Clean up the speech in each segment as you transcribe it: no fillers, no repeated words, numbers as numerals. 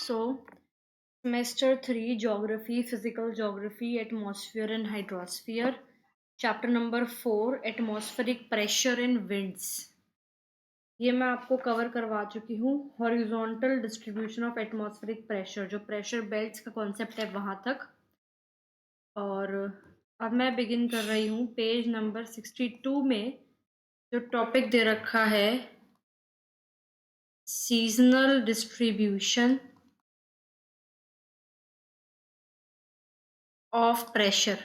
So, semester 3 Geography, Physical Geography, Atmosphere and Hydrosphere, chapter number 4 Atmospheric Pressure and Winds. ये मैं आपको cover करवा चुकी हूँ horizontal distribution of atmospheric pressure, जो प्रेशर बेल्ट्स का कॉन्सेप्ट है वहां तक। और अब मैं बिगिन कर रही हूँ पेज नंबर 62 में, जो टॉपिक दे रखा है सीजनल डिस्ट्रीब्यूशन ऑफ प्रेशर।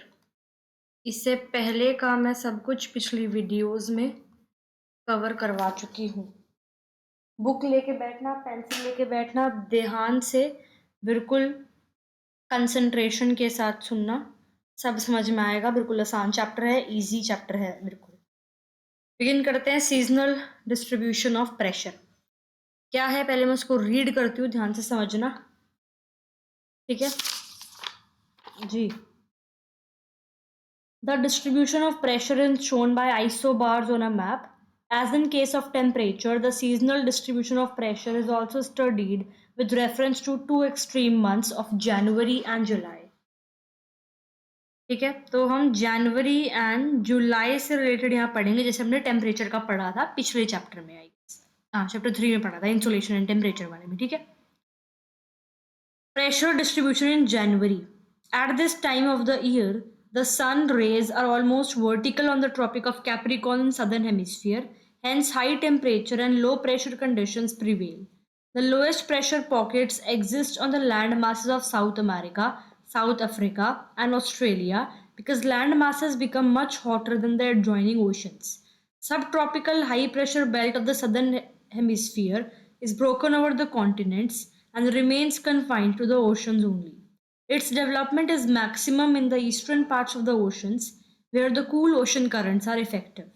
इससे पहले का मैं सब कुछ पिछली वीडियोस में कवर करवा चुकी हूँ। बुक लेके बैठना, पेंसिल लेके बैठना, ध्यान से बिल्कुल कंसंट्रेशन के साथ सुनना, सब समझ में आएगा। बिल्कुल आसान चैप्टर है, इजी चैप्टर है बिल्कुल। बिगिन करते हैं सीजनल डिस्ट्रीब्यूशन ऑफ प्रेशर। क्या है पहले मैं उसको रीड करती हूँ, ध्यान से समझना, ठीक है जी। The distribution of pressure is shown by isobars on a map. As in case of temperature, the seasonal distribution of pressure is also studied with reference to two extreme months of January and July. ठीक है, तो हम जनवरी and जुलाई से related यहाँ पढ़ेंगे, जैसे हमने temperature का पढ़ा था पिछले चैप्टर में, आई हाँ चैप्टर 3 में पढ़ा था इंसुलेशन एंड टेम्परेचर वाले में, ठीक है। Pressure distribution in January. At this time of the year, the sun rays are almost vertical on the Tropic of Capricorn in southern hemisphere. Hence, high temperature and low pressure conditions prevail. The lowest pressure pockets exist on the land masses of South America, South Africa, and Australia because land masses become much hotter than the adjoining oceans. Subtropical high pressure belt of the southern hemisphere is broken over the continents and remains confined to the oceans only. Its development is maximum in the eastern parts of the oceans, where the cool ocean currents are effective.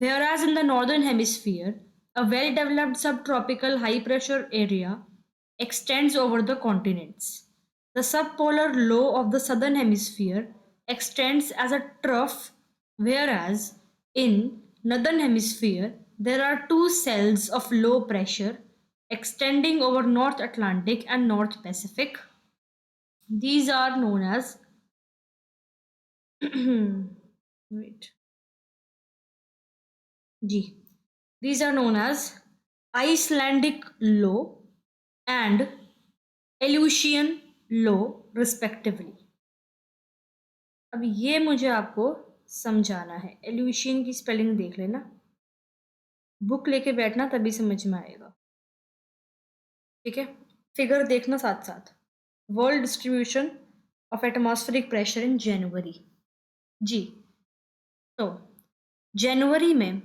Whereas in the northern hemisphere, a well developed subtropical high pressure area extends over the continents. The subpolar low of the southern hemisphere extends as a trough, whereas in northern hemisphere there are two cells of low pressure extending over North Atlantic and North Pacific. These are known as wait. G. These are known as Icelandic low and Aleutian low respectively. अब ये मुझे आपको समझाना है। एल्यूशियन की spelling देख लेना, book लेके बैठना, तभी समझ में आएगा, ठीक है। फिगर देखना साथ साथ। World distribution of atmospheric pressure in January जी। तो जनवरी में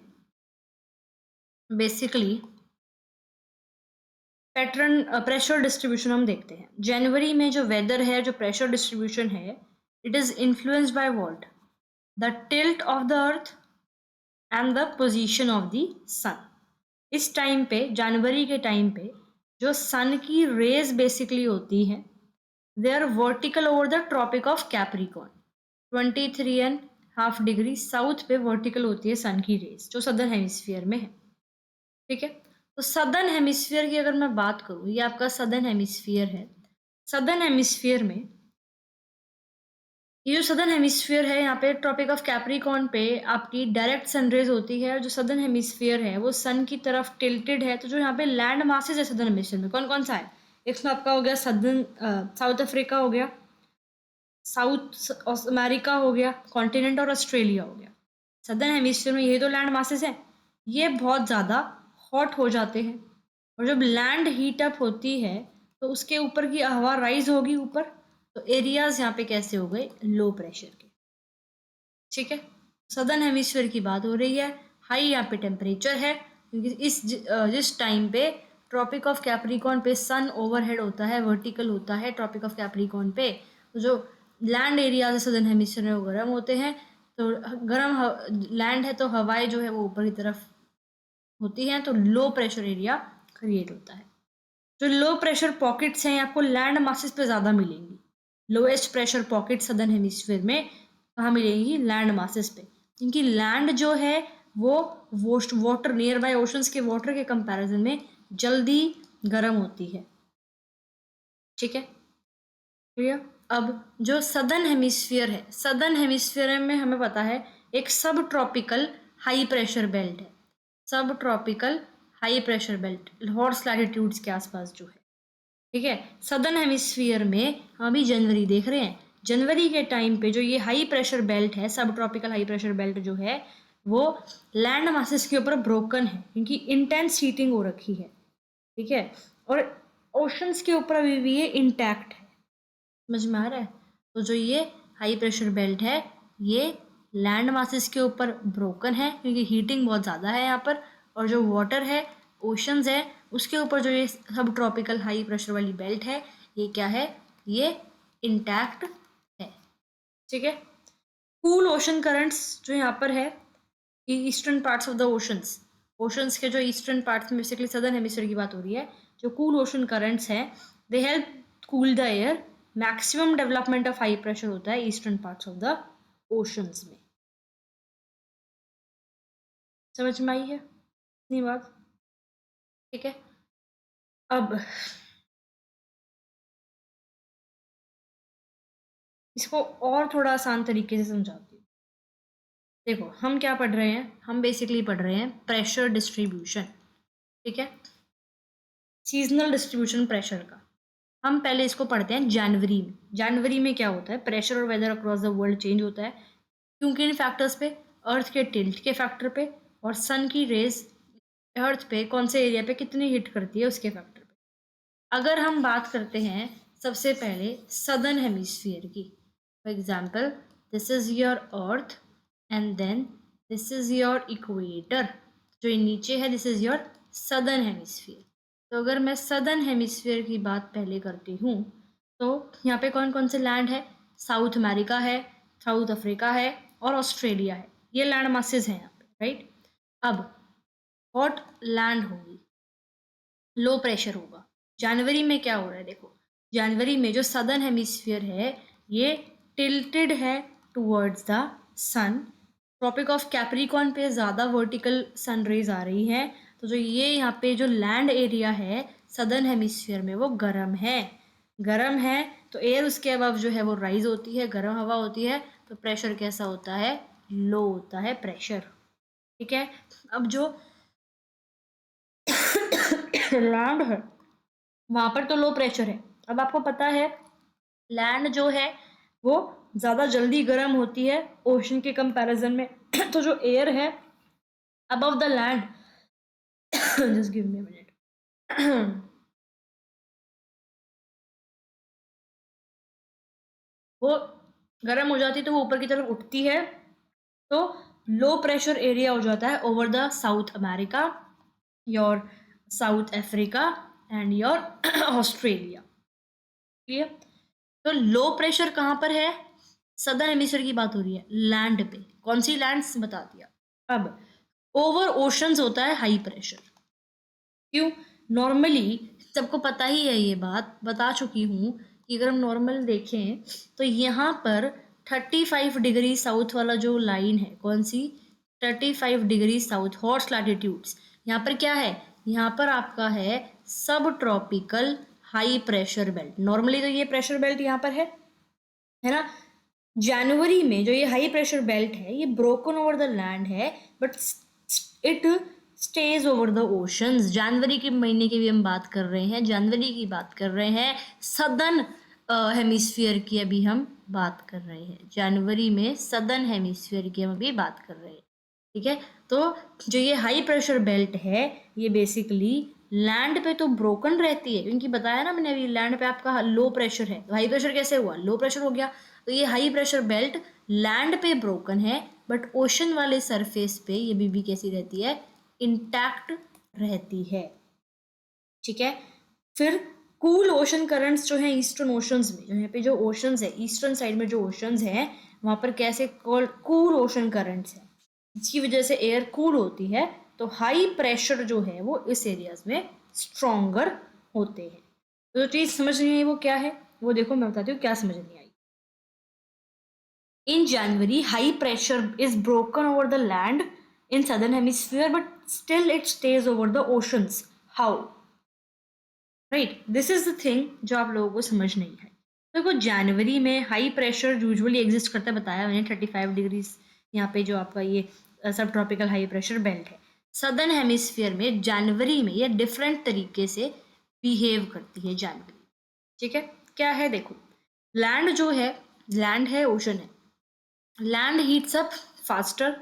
बेसिकली पैटर्न प्रेशर डिस्ट्रीब्यूशन हम देखते हैं। जनवरी में जो वेदर है, जो प्रेशर डिस्ट्रीब्यूशन है, it is influenced by what? The tilt of the earth and the position of the sun. इस टाइम पे, जनवरी के टाइम पे, जो सन की रेज बेसिकली होती हैं, they are vertical over the tropic of Capricorn. 23.5 degree south पे वर्टिकल होती है सन की रेज, जो सदर्न हेमिस्फीयर में है, ठीक है। तो सदर्न हेमिस्फीयर की अगर मैं बात करूँ, ये आपका सदर्न हेमिस्फीयर है। सदर्न हेमिस्फीयर में ये जो सदर्न हेमिस्फीयर है, यहाँ पे ट्रॉपिक ऑफ कैप्रिकॉर्न पे आपकी डायरेक्ट सनरेज होती है, और जो सदर्न हेमिस्फीयर है वो सन की तरफ टिल्टेड है। तो जो यहाँ पे लैंड मासेस है सदर्न हेमिस्फीयर में, कौन कौन सा है? इसमें आपका हो गया साउथ अफ्रीका हो गया, साउथ अमेरिका हो गया कॉन्टिनेंट, और ऑस्ट्रेलिया हो गया। सदर्न हेमिस्फीयर में ये तो लैंड मासेस हैं, ये बहुत ज़्यादा हॉट हो जाते हैं, और जब लैंड हीट अप होती है तो उसके ऊपर की हवा राइज होगी ऊपर, तो एरियाज यहाँ पे कैसे हो गए? लो प्रेशर के, ठीक है। सदर्न हेमिस्फीयर की बात हो रही है, हाई यहाँ पे टेम्परेचर है, क्योंकि जिस टाइम पे ट्रॉपिक ऑफ कैप्रिकॉर्न पे सन ओवरहेड होता है, वर्टिकल होता है ट्रॉपिक ऑफ कैप्रिकॉर्न पे, तो जो लैंड एरियाज है सदर्न हेमिस्फीयर में वो गर्म होते हैं। तो गर्म लैंड है तो हवाएं जो है वो ऊपर की तरफ होती हैं, तो लो प्रेशर एरिया क्रिएट होता है। जो लो प्रेशर पॉकेट्स हैं आपको लैंड मासेस पे ज़्यादा मिलेंगी। Lowest pressure pocket southern hemisphere में कहाँ मिलेंगी? लैंड मासेस पे, क्योंकि लैंड जो है वो वाटर, नियर बाय ओशंस के वाटर के कंपैरिजन में जल्दी गर्म होती है। ठीक है, क्लियर। अब जो सदर्न हेमिस्फीयर है, सदर्न हेमिस्फीयर में हमें पता है एक सब ट्रॉपिकल हाई प्रेशर बेल्ट है, सब tropical high pressure belt horse latitudes के आसपास जो है, ठीक है। सदर्न हेमिस्फीयर में हम अभी जनवरी देख रहे हैं, जनवरी के टाइम पे जो ये हाई प्रेशर बेल्ट है, सब ट्रॉपिकल हाई प्रेशर बेल्ट जो है वो लैंड मासेस के ऊपर ब्रोकन है क्योंकि इंटेंस हीटिंग हो रखी है, ठीक है। और ओशंस के ऊपर अभी भी ये इंटैक्ट है, समझ में आ रहा है। तो जो ये हाई प्रेशर बेल्ट है ये लैंड मासेस के ऊपर ब्रोकन है क्योंकि हीटिंग बहुत ज़्यादा है यहाँ पर, और जो वाटर है, ओशंस है, उसके ऊपर जो ये सब ट्रॉपिकल हाई प्रेशर वाली बेल्ट है ये क्या है, ये इंटैक्ट है, ठीक है। कूल ओशन करंट्स जो यहाँ पर है, eastern parts of the oceans, oceans के जो ईस्टर्न पार्ट्स में, बेसिकली सदर्न हेमिस्फीयर की बात हो रही है, जो कूल ओशन करंट्स हैं they help cool the air. Maximum development of high pressure होता है eastern parts of the oceans में। समझ में आई है इतनी बात, ठीक है। अब इसको और थोड़ा आसान तरीके से समझाती हूँ। देखो हम क्या पढ़ रहे हैं, हम बेसिकली पढ़ रहे हैं प्रेशर डिस्ट्रीब्यूशन, ठीक है, सीजनल डिस्ट्रीब्यूशन प्रेशर का। हम पहले इसको पढ़ते हैं जनवरी में। जनवरी में क्या होता है, प्रेशर और weather across the world change होता है क्योंकि इन फैक्टर्स पे, अर्थ के टिल्ट के फैक्टर पे और सन की रेज अर्थ पे कौन से एरिया पे कितनी हिट करती है उसके फैक्टर पे। अगर हम बात करते हैं सबसे पहले सदर्न हेमिस्फीयर की, for example this is your earth and then this is your equator, जो नीचे है this is your southern hemisphere. तो अगर मैं सदर्न हेमिस्फीयर की बात पहले करती हूँ तो यहाँ पे कौन कौन से लैंड है, साउथ अमेरिका है, साउथ अफ्रीका है और ऑस्ट्रेलिया है, ये लैंड मासेस हैं यहाँ पे, राइट। अब हॉट लैंड होगी, लो प्रेशर होगा। जनवरी में क्या हो रहा है, देखो जनवरी में जो सदर्न हेमिस्फीयर है ये टिल्टेड है towards the sun, tropic of Capricorn पे ज़्यादा वर्टिकल सन रेज आ रही हैं, तो जो ये यहाँ पे जो लैंड एरिया है सदर्न हेमिस्फीयर में वो गर्म है, गर्म है तो एयर उसके अबव जो है वो राइज होती है, गर्म हवा होती है, तो प्रेशर कैसा होता है, लो होता है प्रेशर, ठीक है। अब जो लैंड है वहां पर तो लो प्रेशर है। अब आपको पता है लैंड जो है वो ज़्यादा जल्दी गर्म होती है ओशन के कंपैरिजन में तो जो एयर है above the land just give me a minute वो गर्म हो जाती है तो वो ऊपर की तरफ उठती है, तो लो प्रेशर एरिया हो जाता है over the south America, your south Africa and your Australia, clear. तो लो प्रेशर कहाँ पर है, सदर्न हेमिस्फीयर की बात हो रही है, लैंड पे, कौन सी लैंड्स बता दिया। अब ओवर ओशंस होता है हाई प्रेशर, क्यों, नॉर्मली सबको पता ही है, ये बात बता चुकी हूँ कि अगर हम नॉर्मल देखें तो यहाँ पर 35 डिग्री साउथ वाला जो लाइन है, कौन सी, 35 डिग्री साउथ हॉर्स लैटिट्यूड्स, यहाँ पर क्या है, यहाँ पर आपका है सब tropical high pressure belt. Normally तो ये प्रेशर बेल्ट यहाँ पर है ना। जनवरी में जो ये हाई प्रेशर बेल्ट है ये ब्रोकन ओवर द लैंड है but it stays over the oceans. जनवरी के महीने की भी हम बात कर रहे हैं, जनवरी की बात कर रहे हैं, सदर्न हेमिस्फीयर की अभी हम बात कर रहे हैं, जनवरी में सदर्न हेमिस्फीयर की हम अभी बात कर रहे हैं, ठीक है। तो जो ये हाई प्रेशर बेल्ट है ये बेसिकली लैंड पे तो ब्रोकन रहती है क्योंकि बताया ना मैंने अभी लैंड पे आपका लो प्रेशर है, तो हाई प्रेशर कैसे हुआ, लो प्रेशर हो गया। तो ये हाई प्रेशर बेल्ट लैंड पे ब्रोकन है बट ओशन वाले सरफेस पे ये भी कैसी रहती है, इंटैक्ट रहती है, ठीक है। फिर कूल ओशन करंट्स जो है ईस्टर्न ओशंस में, जो यहाँ पे जो ओशंस है ईस्टर्न साइड में जो ओशंस है वहाँ पर कैसे कूल ओशन करंट्स है, इसकी वजह से एयर कूल होती है तो हाई प्रेशर जो है वो इस एरियाज में स्ट्रोंगर होते हैं। तो जो चीज़ समझ नहीं आई वो क्या है, वो देखो मैं बताती हूँ क्या समझ नहीं आई। In January, high pressure is broken over the land in southern hemisphere, but still it stays over the oceans. How? Right, this is the thing जो आप लोगों को समझ नहीं है। देखो जनवरी में हाई प्रेशर यूजुअली एग्जिस्ट करता है, बताया मैंने 35 डिग्रीज यहाँ पे जो आपका ये सब ट्रॉपिकल हाई प्रेशर बेल्ट है। सदर्न हेमिस्फीयर में जनवरी में ये डिफरेंट तरीके से बिहेव करती है जनवरी। ठीक है, क्या है देखो, लैंड जो है, लैंड है, ओशन है, land heats up faster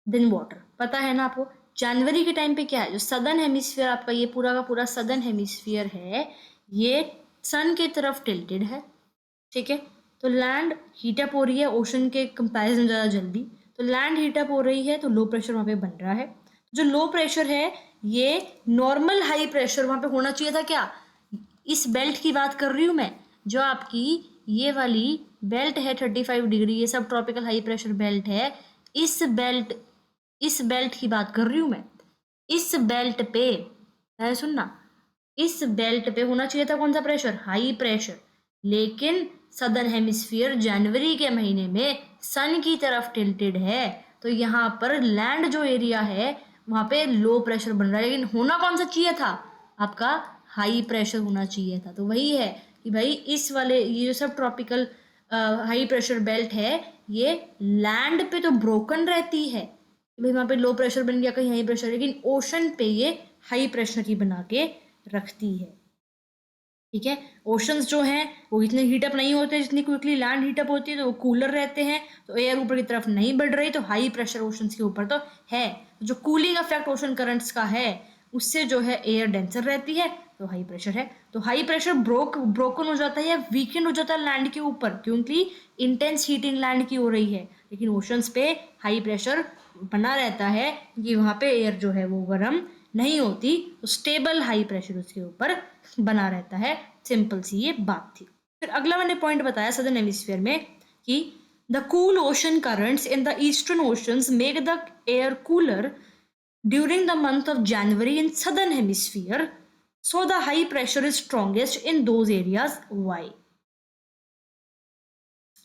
than water, पता है ना आपको। जनवरी के टाइम पे क्या है, जो सदर्न हेमिस्फीयर आपका ये पूरा का पूरा सदर्न हेमिस्फीयर है, ये सन के तरफ टिल्टेड है। ठीक है, तो लैंड हीटअप हो रही है ओशन के कंपैरिजन ज़्यादा जल्दी, तो लैंड हीटअप हो रही है तो लो प्रेशर वहाँ पे बन रहा है। जो लो प्रेशर है ये नॉर्मल हाई प्रेशर वहाँ पे होना चाहिए था क्या, इस बेल्ट की बात कर रही हूँ मैं, जो आपकी ये वाली बेल्ट है 35 डिग्री, ये सब ट्रॉपिकल हाई प्रेशर बेल्ट है। इस बेल्ट इस बेल्ट की बात कर रही हूँ मैं। इस बेल्ट पे है, सुनना, इस बेल्ट पे होना चाहिए था कौन सा प्रेशर, हाई प्रेशर। लेकिन सदर्न हेमिस्फीयर जनवरी के महीने में सन की तरफ टिल्टेड है, तो यहाँ पर लैंड जो एरिया है वहाँ पे लो प्रेशर बन रहा है, लेकिन होना कौन सा चाहिए था आपका, हाई प्रेशर होना चाहिए था। तो वही है कि भाई इस वाले ये जो सब ट्रॉपिकल हाई प्रेशर बेल्ट है, ये लैंड पे तो ब्रोकन रहती है, भाई वहाँ पे लो प्रेशर बन गया कहीं हाई प्रेशर, लेकिन ओशन पे ये हाई प्रेशर ही बना के रखती है। ठीक है, ओशंस जो हैं वो इतने हीटअप नहीं होते जितनी क्विकली लैंड हीटअप होती है, तो वो कूलर रहते हैं, तो एयर ऊपर की तरफ नहीं बढ़ रही, तो हाई प्रेशर ओशंस के ऊपर तो है। जो कूलिंग इफेक्ट ओशन करंट्स का है उससे जो है एयर डेंसर रहती है, तो हाई प्रेशर है। तो हाई प्रेशर ब्रोकन हो जाता है या वीकेंड हो जाता है लैंड के ऊपर, क्योंकि इंटेंस हीटिंग लैंड की हो रही है, लेकिन ओशंस पे हाई प्रेशर बना रहता है कि वहाँ पे एयर जो है वो गर्म नहीं होती, तो स्टेबल हाई प्रेशर उसके ऊपर बना रहता है। सिंपल सी ये बात थी। फिर अगला मैंने पॉइंट बताया सदर्न हेमिस्फीयर में कि the cool ocean currents in the eastern oceans make the air cooler during the month of January in southern hemisphere, so the high pressure is strongest in those areas. Why,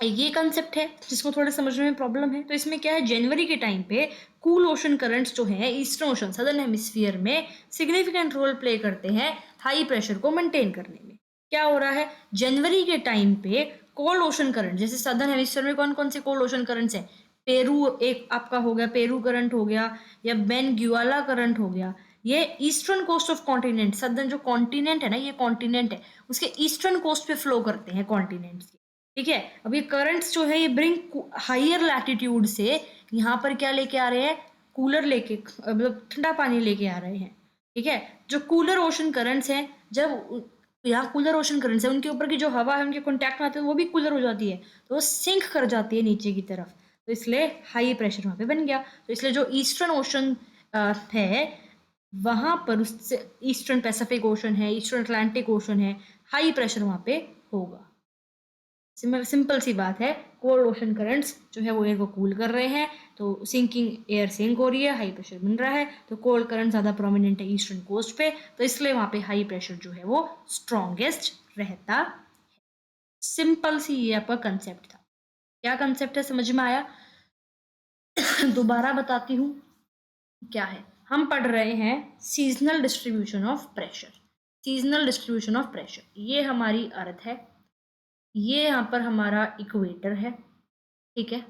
ये concept है जिसको थोड़े समझने में problem है। तो इसमें क्या है, जनवरी के टाइम पे कूल ओशन करंट्स जो हैं ईस्टर्न ओशन सदर्न हेमिस्फीयर में सिग्निफिकेंट रोल प्ले करते हैं हाई प्रेशर को मेंटेन करने में। क्या हो रहा है, जनवरी के टाइम पे कोल्ड ओशन करंट, जैसे सदर्न हेमिस्फीयर में कौन कौन से कोल्ड ओशन करंट्स हैं, पेरू एक आपका हो गया, पेरू करंट हो गया, या बेनग्युआला करंट हो गया, ये eastern coast of continent, southern जो कॉन्टिनेंट है ना, ये कॉन्टिनेंट है, उसके ईस्टर्न कोस्ट पे फ्लो करते हैं कॉन्टिनेंट्स के। ठीक है, अब ये करंट्स जो है ये ब्रिंग हाइयर लैटिट्यूड से यहाँ पर क्या लेके आ रहे हैं, कूलर लेके, मतलब ठंडा पानी लेके आ रहे हैं। ठीक है, जो कूलर ओशन करंट्स हैं, जब यहाँ कूलर ओशन करंट्स है उनके ऊपर की जो हवा है उनके कॉन्टैक्ट में आती है वो भी कूलर हो जाती है, तो वो सिंक कर जाती है नीचे की तरफ, तो इसलिए हाई प्रेशर वहाँ पे बन गया। तो इसलिए जो ईस्टर्न ओशन है वहाँ पर, उससे ईस्टर्न पैसिफिक ओशन है, ईस्टर्न अटलांटिक ओशन है, हाई प्रेशर वहाँ पे होगा। सिंपल सी बात है, कोल्ड ओशन करंट्स जो है वो एयर को कूल कर रहे हैं, तो सिंकिंग एयर सिंक हो रही है, हाई प्रेशर बन रहा है, तो कोल्ड करंट ज़्यादा प्रोमिनेंट है ईस्टर्न कोस्ट पे, तो इसलिए वहाँ पे हाई प्रेशर जो है वो स्ट्रॉन्गेस्ट रहता। सिंपल सी ये आपका कंसेप्ट था। क्या कंसेप्ट है, समझ में आया? दोबारा बताती हूँ क्या है। हम पढ़ रहे हैं seasonal distribution of pressure. Seasonal distribution of pressure, ये हमारी अर्थ है, ये यहाँ पर हमारा इक्वेटर है। ठीक है,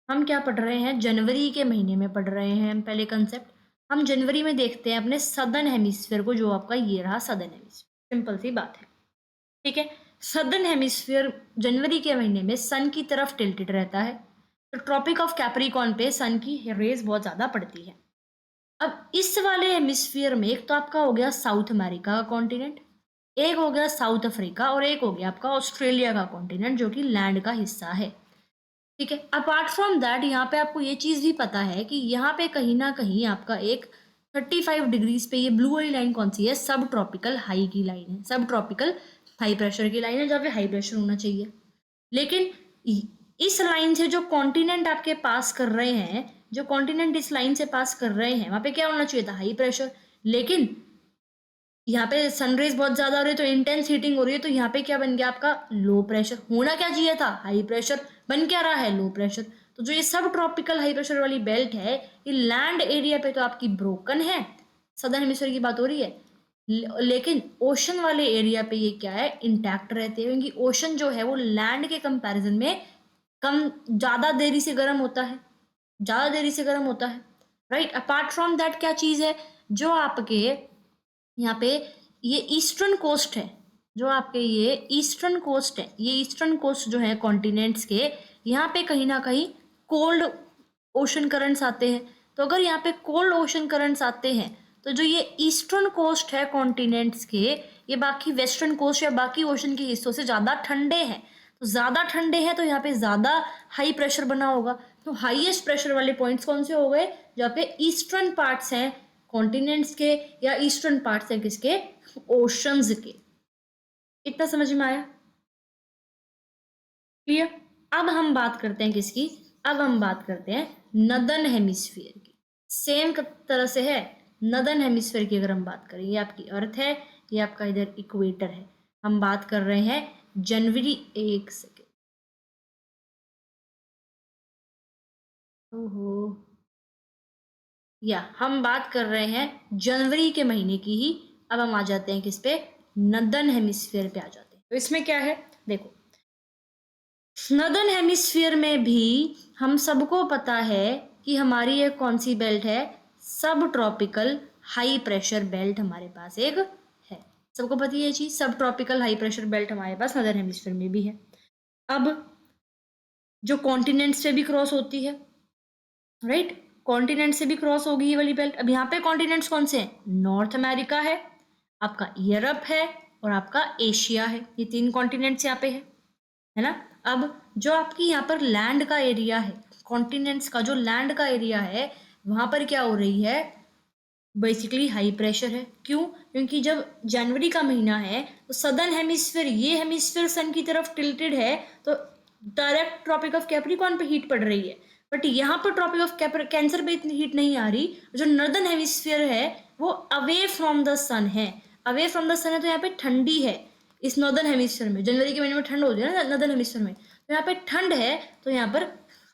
हम क्या पढ़ रहे हैं, जनवरी के महीने में पढ़ रहे हैं हम पहले कंसेप्ट। हम जनवरी में देखते हैं अपने सदर्न हेमिस्फीयर को, जो आपका ये रहा सदर्न हेमिस्फीयर। सिंपल सी बात है। ठीक है, सदर्न हेमिस्फीयर जनवरी के महीने में सन की तरफ टिल्टेड रहता है, तो ट्रॉपिक ऑफ कैप्रिकॉर्न पे सन की रेज बहुत ज़्यादा पड़ती है। अब इस वाले हेमिस्फीयर में एक तो आपका हो गया साउथ अमेरिका का कॉन्टिनेंट, एक हो गया साउथ अफ्रीका, और एक हो गया आपका ऑस्ट्रेलिया का कॉन्टिनेंट जो कि लैंड का हिस्सा है। ठीक है, अपार्ट फ्रॉम दैट यहाँ पे आपको ये चीज़ भी पता है कि यहाँ पे कहीं ना कहीं आपका एक 35 डिग्रीज पे ये ब्लू वाली लाइन कौन सी है, सब ट्रॉपिकल हाई की लाइन है, सब ट्रॉपिकल हाई प्रेशर की लाइन है, जहाँ पे हाई प्रेशर होना चाहिए। लेकिन इस लाइन से जो कॉन्टिनेंट आपके पास कर रहे हैं, जो कॉन्टिनेंट इस लाइन से पास कर रहे हैं, वहाँ पे क्या होना चाहिए था, हाई प्रेशर। लेकिन यहाँ पे सनरेज बहुत ज्यादा हो रही है, तो इंटेंस हीटिंग हो रही है, तो यहाँ पे क्या बन गया आपका, लो प्रेशर। होना क्या चाहिए था, हाई प्रेशर, बन क्या रहा है, लो प्रेशर। तो जो ये सब ट्रॉपिकल हाई प्रेशर वाली बेल्ट है, ये लैंड एरिया पे तो आपकी ब्रोकन है, सदर्न हेमिस्फीयर की बात हो रही है, लेकिन ओशन वाले एरिया पे ये क्या है, इंटैक्ट रहते हैं, क्योंकि ओशन जो है वो लैंड के कंपैरिजन में कम ज़्यादा देरी से गर्म होता है, ज़्यादा देरी से गर्म होता है, राइट। अपार्ट फ्रॉम दैट क्या चीज़ है, जो आपके यहाँ पे ये ईस्टर्न कोस्ट है, जो आपके ये ईस्टर्न कोस्ट है, ये ईस्टर्न कोस्ट जो है कॉन्टिनेंट्स के, यहाँ पे कहीं ना कहीं कोल्ड ओशन करंट्स आते हैं। तो अगर यहाँ पे कोल्ड ओशन करंट्स आते हैं तो जो ये ईस्टर्न कोस्ट है कॉन्टिनेंट्स के, ये बाकी वेस्टर्न कोस्ट या बाकी ओशन के हिस्सों से ज़्यादा ठंडे हैं। तो ज़्यादा ठंडे हैं तो यहाँ पे ज़्यादा हाई प्रेशर बना होगा। तो हाईएस्ट प्रेशर वाले पॉइंट्स कौन से हो गए, जहाँ पे ईस्टर्न पार्ट्स हैं कॉन्टिनेंट्स के, या ईस्टर्न पार्ट्स हैं किसके, ओशंस के। इतना समझ में आया, क्लियर। अब हम बात करते हैं किसकी, अब हम बात करते हैं नदर्न हेमिस्फीयर की। सेम तरह से है, नदर्न हेमिस्फीयर की अगर हम बात करें, ये आपकी अर्थ है, ये आपका इधर इक्वेटर है। हम बात कर रहे हैं जनवरी, एक सेकेंड, ओहो, या हम बात कर रहे हैं जनवरी के महीने की ही। अब हम आ जाते हैं किस पे, नदर्न हेमिस्फीयर पे आ जाते हैं। तो इसमें क्या है, देखो, नदर्न हेमिस्फीयर में भी हम सबको पता है कि हमारी एक कौन सी बेल्ट है, सब ट्रॉपिकल हाई प्रेशर बेल्ट हमारे पास एक है। सबको पता है ये चीज, सब ट्रॉपिकल हाई प्रेशर बेल्ट हमारे पास नदर्न हेमिस्फीयर में भी है। अब जो कॉन्टिनेंट से भी क्रॉस होती है, राइट, कॉन्टिनेंट से भी क्रॉस होगी ये वाली बेल्ट। अब यहाँ पे कॉन्टिनेंट्स कौन से हैं, नॉर्थ अमेरिका है, आपका यूरोप है, और आपका एशिया है। ये तीन कॉन्टिनेंट्स यहाँ पे है ना। अब जो आपकी यहाँ पर लैंड का एरिया है, कॉन्टिनेंट्स का जो लैंड का एरिया है, वहाँ पर क्या हो रही है, बेसिकली हाई प्रेशर है। क्यों, क्योंकि जब जनवरी का महीना है तो सदर्न हेमिस्फीयर, ये हेमिस्फीयर सन की तरफ टिल्टेड है, तो डायरेक्ट ट्रॉपिक ऑफ कैप्रिकॉर्न पे हीट पड़ रही है। बट यहाँ पर ट्रॉपिक ऑफ कैंसर पे इतनी हीट नहीं आ रही। जो नॉर्दर्न हेमिस्फीयर है वो अवे फ्रॉम द सन है, अवे फ्रॉम द सन है, तो यहाँ पे ठंडी है। इस नॉर्दर्न हेमिस्फीयर में जनवरी के महीने में ठंड होती है ना नॉर्दर्न हेमिस्फीयर में, तो यहाँ पे ठंड है, तो यहाँ पर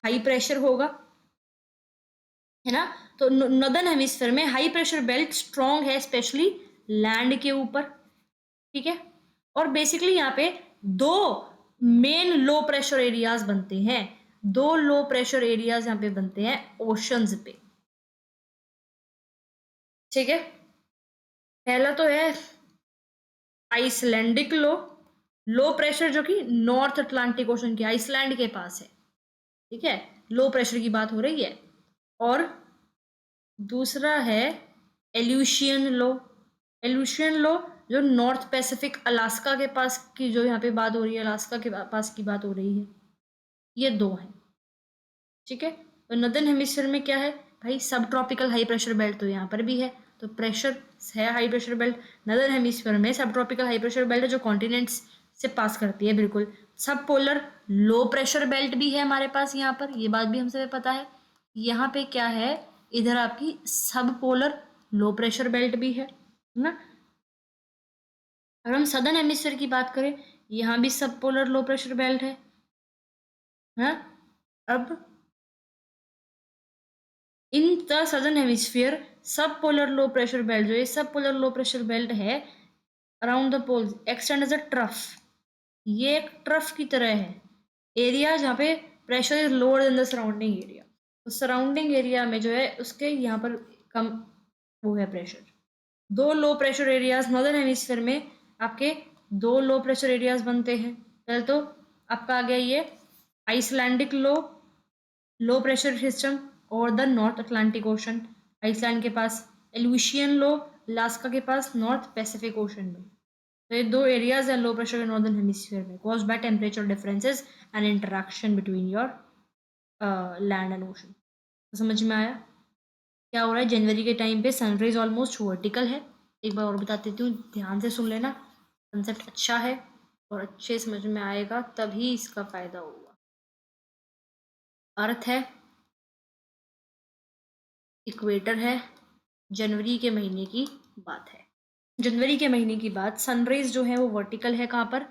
हाई प्रेशर होगा, है ना। तो नॉर्दर्न हेमिस्फीयर में हाई प्रेशर बेल्ट स्ट्रॉन्ग है, स्पेशली लैंड के ऊपर, ठीक है। और बेसिकली यहाँ पे दो मेन लो प्रेशर एरियाज बनते हैं, दो लो प्रेशर एरियाज यहाँ पे बनते हैं ओशंस पे, ठीक है। पहला तो है आइसलैंडिक लो, लो प्रेशर जो कि नॉर्थ अटलांटिक ओशन के आइसलैंड के पास है, ठीक है, लो प्रेशर की बात हो रही है। और दूसरा है एल्यूशियन लो, एल्यूशियन लो जो नॉर्थ पैसिफिक अलास्का के पास की, जो यहाँ पे बात हो रही है, अलास्का के पास की बात हो रही है। ये दो हैं, ठीक है। तो नॉर्दर्न हेमिस्फीयर में क्या है भाई, सब ट्रॉपिकल हाई प्रेशर बेल्ट तो यहाँ पर भी है, तो प्रेशर है high pressure belt. Northern hemisphere में सब ट्रॉपिकल हाई प्रेशर बेल्ट है जो कॉन्टिनेंट्स से पास करती है, बिल्कुल। सब पोलर लो प्रेशर बेल्ट भी है हमारे पास यहाँ पर, ये बात भी हमसे पता है। यहाँ पे क्या है, इधर आपकी सब पोलर लो प्रेशर बेल्ट भी है ना। अगर हम सदर्न हेमिस्फीयर की बात करें, यहाँ भी सब पोलर लो प्रेशर बेल्ट है, हाँ। अब in the southern hemisphere sub polar low pressure belt, जो ये sub polar low pressure belt है around the poles extend as a trough. ये एक ट्रफ की तरह है, एरिया जहाँ पे pressure is lower than the surrounding area. तो सराउंडिंग एरिया में जो है उसके यहाँ पर कम वो है प्रेशर। दो low pressure areas northern hemisphere में, आपके दो लो प्रेशर एरियाज बनते हैं। पहले तो आपका आ गया ये Icelandic low, low pressure system, और the North Atlantic Ocean, Iceland के पास, एल्यूशियन लो अलास्का के पास, नॉर्थ पैसिफिक ओशन में। तो ये दो एरियाज हैं लो प्रेशर के नॉर्दर्न हेमिस्फीयर में, caused by temperature differences and interaction between your land and ocean. तो समझ में आया क्या हो रहा है, जनवरी के टाइम पे सनराइज ऑलमोस्ट वर्टिकल है। एक बार और बता देती हूँ, ध्यान से सुन लेना, कंसेप्ट अच्छा है और अच्छे समझ में आएगा तभी इसका फायदा होगा। अर्थ है, इक्वेटर है, जनवरी के महीने की बात है। जनवरी के महीने की बात, सनराइज जो है वो वर्टिकल है, कहाँ पर,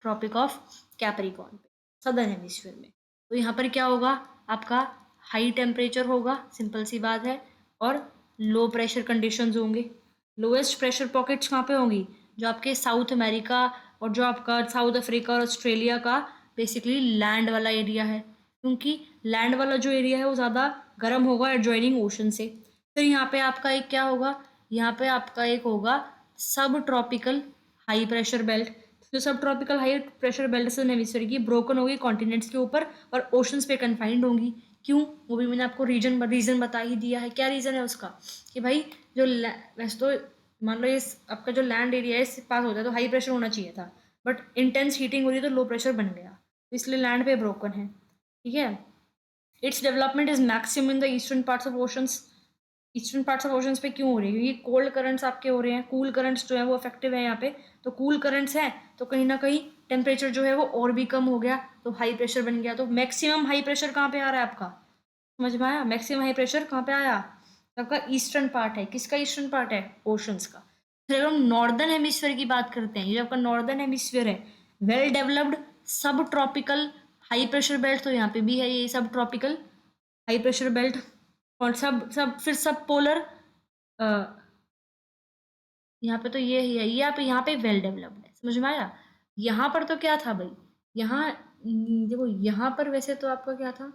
ट्रॉपिक ऑफ कैप्रिकॉर्न पे, सदर्न हेमिस्फीयर में। तो यहाँ पर क्या होगा, आपका हाई टेम्परेचर होगा, सिंपल सी बात है, और लो प्रेशर कंडीशंस होंगे। लोएस्ट प्रेशर पॉकेट्स कहाँ पे होंगी? जो आपके साउथ अमेरिका और जो आपका साउथ अफ्रीका और ऑस्ट्रेलिया का बेसिकली लैंड वाला एरिया है, क्योंकि लैंड वाला जो एरिया है वो ज़्यादा गर्म होगा एडजॉइनिंग ओशन से। फिर यहाँ पे आपका एक क्या होगा? यहाँ पे आपका एक होगा सब ट्रॉपिकल हाई प्रेशर बेल्ट। जो सब ट्रॉपिकल हाई प्रेशर बेल्ट से हेमिस्फीयर की ब्रोकन होगी कॉन्टिनेंट्स के ऊपर और ओशंस पे कन्फाइंड होंगी। क्यों? वो भी मैंने आपको रीजन बता ही दिया है। क्या रीज़न है उसका? कि भाई जो वैसे तो मान लो ये आपका जो लैंड एरिया है इससे पास होता है तो हाई प्रेशर होना चाहिए था, बट इंटेंस हीटिंग हो रही है तो लो प्रेशर बन गया, तो इसलिए लैंड पे ब्रोकन है। ठीक है। Its development is maximum in the eastern parts of oceans. Eastern parts of oceans पे क्यों हो रही है? क्योंकि कोल्ड करंट्स आपके हो रहे हैं, कूल करंट्स जो है वो इफेक्टिव है यहाँ पे। तो कूल करंट्स हैं तो कहीं ना कहीं टेम्परेचर जो है वो और भी कम हो गया, तो हाई प्रेशर बन गया। तो मैक्सिमम हाई प्रेशर कहाँ पे आ रहा है आपका? समझ में आया? मैक्सिमम हाई प्रेशर कहाँ पे आया? आपका ईस्टर्न पार्ट है। किसका ईस्टर्न पार्ट है? ओशंस का। फिर हम नॉर्दर्न हेमिस्फीयर की बात करते हैं। ये आपका नॉर्दर्न हेमिस्फीयर है, वेल डेवलप्ड सब ट्रॉपिकल हाई प्रेशर बेल्ट, तो यहाँ पे भी है ये सब ट्रॉपिकल हाई प्रेशर बेल्ट। और सब सब फिर सब पोलर, यहाँ पे तो ये ही है, ये आप यहाँ पे वेल डेवलप्ड है। समझ में आया? यहाँ पर तो क्या था भाई? यहाँ देखो, यहाँ पर वैसे तो आपका क्या था?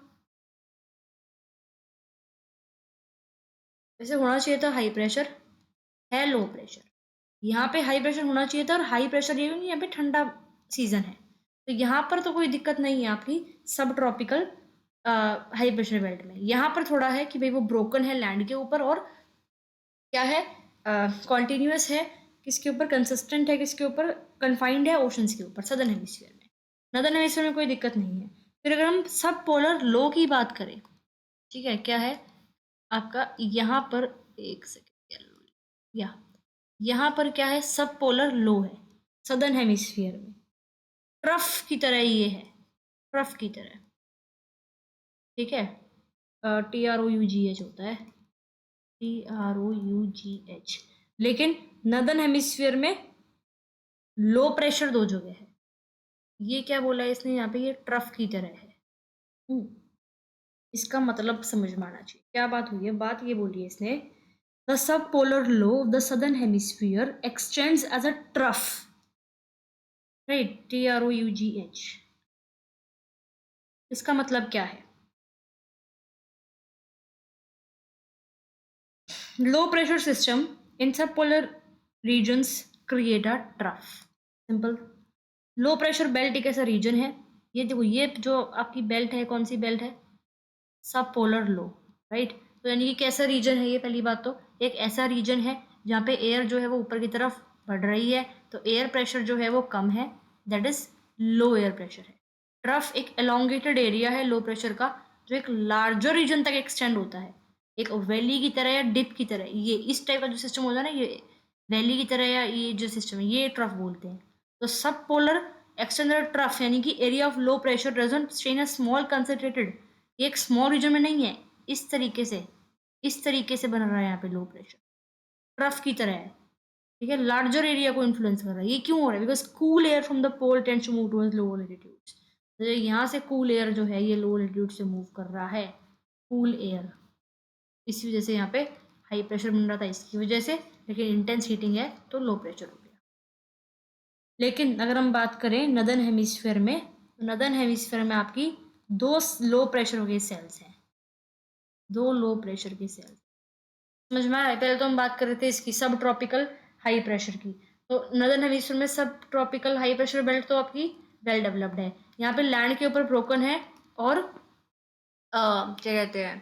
वैसे होना चाहिए था हाई प्रेशर है लो प्रेशर। यहाँ पे हाई प्रेशर होना चाहिए था, और हाई प्रेशर ये नहीं, यहाँ पे ठंडा सीजन है, तो यहाँ पर तो कोई दिक्कत नहीं है आपकी सब ट्रॉपिकल हाई प्रेशर बेल्ट में। यहाँ पर थोड़ा है कि भाई वो ब्रोकन है लैंड के ऊपर, और क्या है, कॉन्टिन्यूस है किसके ऊपर? कंसिस्टेंट है किसके ऊपर? कन्फाइंड है ओशंस के ऊपर, सदर्न हेमिस्फीयर में। नदर्न हेमिस्फीयर में कोई दिक्कत नहीं है। फिर अगर हम सब पोलर लो की बात करें, ठीक है, क्या है आपका यहाँ पर? एक सेकेंड, या यहाँ पर क्या है? सब पोलर लो है सदर्न हेमिस्फीयर में। ट्रफ की तरह ये है, ट्रफ की तरह। ठीक है। TROUGH होता है, TROUGH। लेकिन नदर्न हेमिस्फीयर में लो प्रेशर दो जगह है। ये क्या बोला है इसने यहाँ पे? ये ट्रफ की तरह है। इसका मतलब समझ में आना चाहिए। क्या बात हुई है? बात ये बोली है इसने, the sub polar low of the southern hemisphere extends as a trough, right? TROUGH। इसका मतलब क्या है? लो pressure system in sub polar regions create a trough. Simple. Low pressure belt एक ऐसा रीजन है, ये देखो, ये जो आपकी बेल्ट है, कौन सी बेल्ट है? सब पोलर लो, राइट? तो यानी कि कैसा रीजन है ये? पहली बात तो एक ऐसा रीजन है जहाँ पे एयर जो है वो ऊपर की तरफ बढ़ रही है, तो एयर प्रेशर जो है वो कम है, that is low air pressure है। ट्रफ एक एलोंगेटेड एरिया है लो प्रेशर का, जो एक लार्जर रीजन तक एक्सटेंड होता है, एक वैली की तरह या डिप की तरह। ये इस टाइप का जो सिस्टम होता है ना, ये वैली की तरह, या ये जो सिस्टम है ये ट्रफ बोलते हैं। तो सब पोलर एक्सटेंडेड ट्रफ यानी कि area of low pressure doesn't stay in a small concentrated, ये एक स्मॉल रीजन में नहीं है, इस तरीके से बन रहा है यहाँ पे लो प्रेशर, ट्रफ की तरह है। ठीक है, लार्जर एरिया को इन्फ्लुएंस कर रहा है। ये क्यों हो रहा है? Because cool air from the pole tends to move towards lower latitudes. तो यहाँ से कूल एयर जो है ये लोअर लैटिट्यूड से मूव कर रहा है, कूल एयर। इसी वजह से यहाँ पे हाई प्रेशर बन रहा था इसकी वजह से, लेकिन इंटेंस हीटिंग है तो लो प्रेशर हो गया। लेकिन अगर हम बात करें नदर्न हेमिस्फीयर में, तो नदर्न हेमिस्फीयर में आपकी दो लो प्रेशर के सेल्स हैं, दो लो प्रेशर के सेल्स। समझ में आया? पहले तो हम बात कर रहे थे इसकी सब ट्रॉपिकल हाई प्रेशर की। तो नदर्न हेमिस्फीयर में सब ट्रॉपिकल हाई प्रेशर बेल्ट तो आपकी वेल डेवलप्ड है, यहाँ पे लैंड के ऊपर ब्रोकन है, और क्या कहते हैं,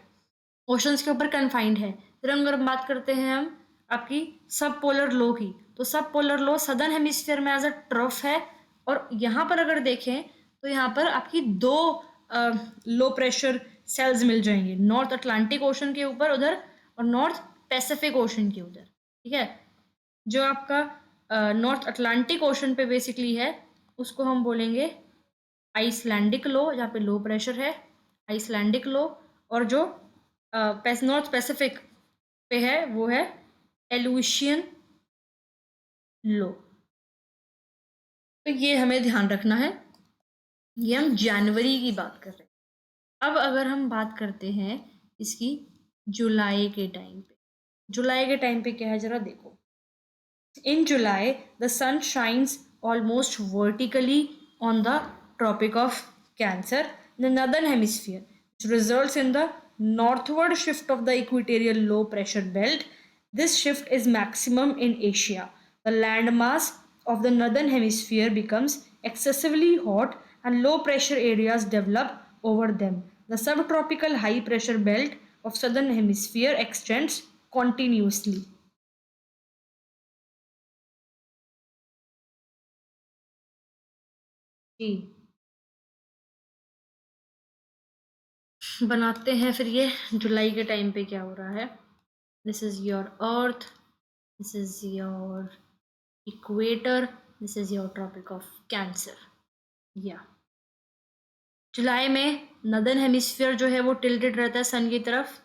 ओशंस के ऊपर कन्फाइंड है। फिर हम अगर बात करते हैं हम आपकी सब पोलर लो की, तो सब पोलर लो सदर्न हेमिस्फीयर में एज अ ट्रफ है, और यहाँ पर अगर देखें तो यहाँ पर आपकी दो लो प्रेशर सेल्स मिल जाएंगे, नॉर्थ अटलांटिक ओशन के ऊपर उधर, और नॉर्थ पैसिफिक ओशन के उधर। ठीक है, जो आपका नॉर्थ अटलांटिक ओशन पे बेसिकली है उसको हम बोलेंगे आइसलैंडिक लो, जहाँ पे लो प्रेशर है, आइसलैंडिक लो। और जो नॉर्थ पैसिफिक पे है वो है एलुशियन लो। तो ये हमें ध्यान रखना है, ये हम जनवरी की बात कर रहे हैं। अब अगर हम बात करते हैं इसकी जुलाई के टाइम पे, जुलाई के टाइम पे क्या है जरा देखो, In July, the sun shines almost vertically on the Tropic of Cancer in the northern hemisphere, which results in the northward shift of the equatorial low pressure belt. This shift is maximum in Asia. The landmass of the northern hemisphere becomes excessively hot and low pressure areas develop over them. The subtropical high pressure belt of southern hemisphere extends continuously. जी बनाते हैं फिर ये जुलाई के time पे क्या हो रहा है. This is your earth, this is your equator, this is your tropic of Cancer. या जुलाई में नदर्न हेमिस्फीयर जो है वो टिल्टेड रहता है सन की तरफ.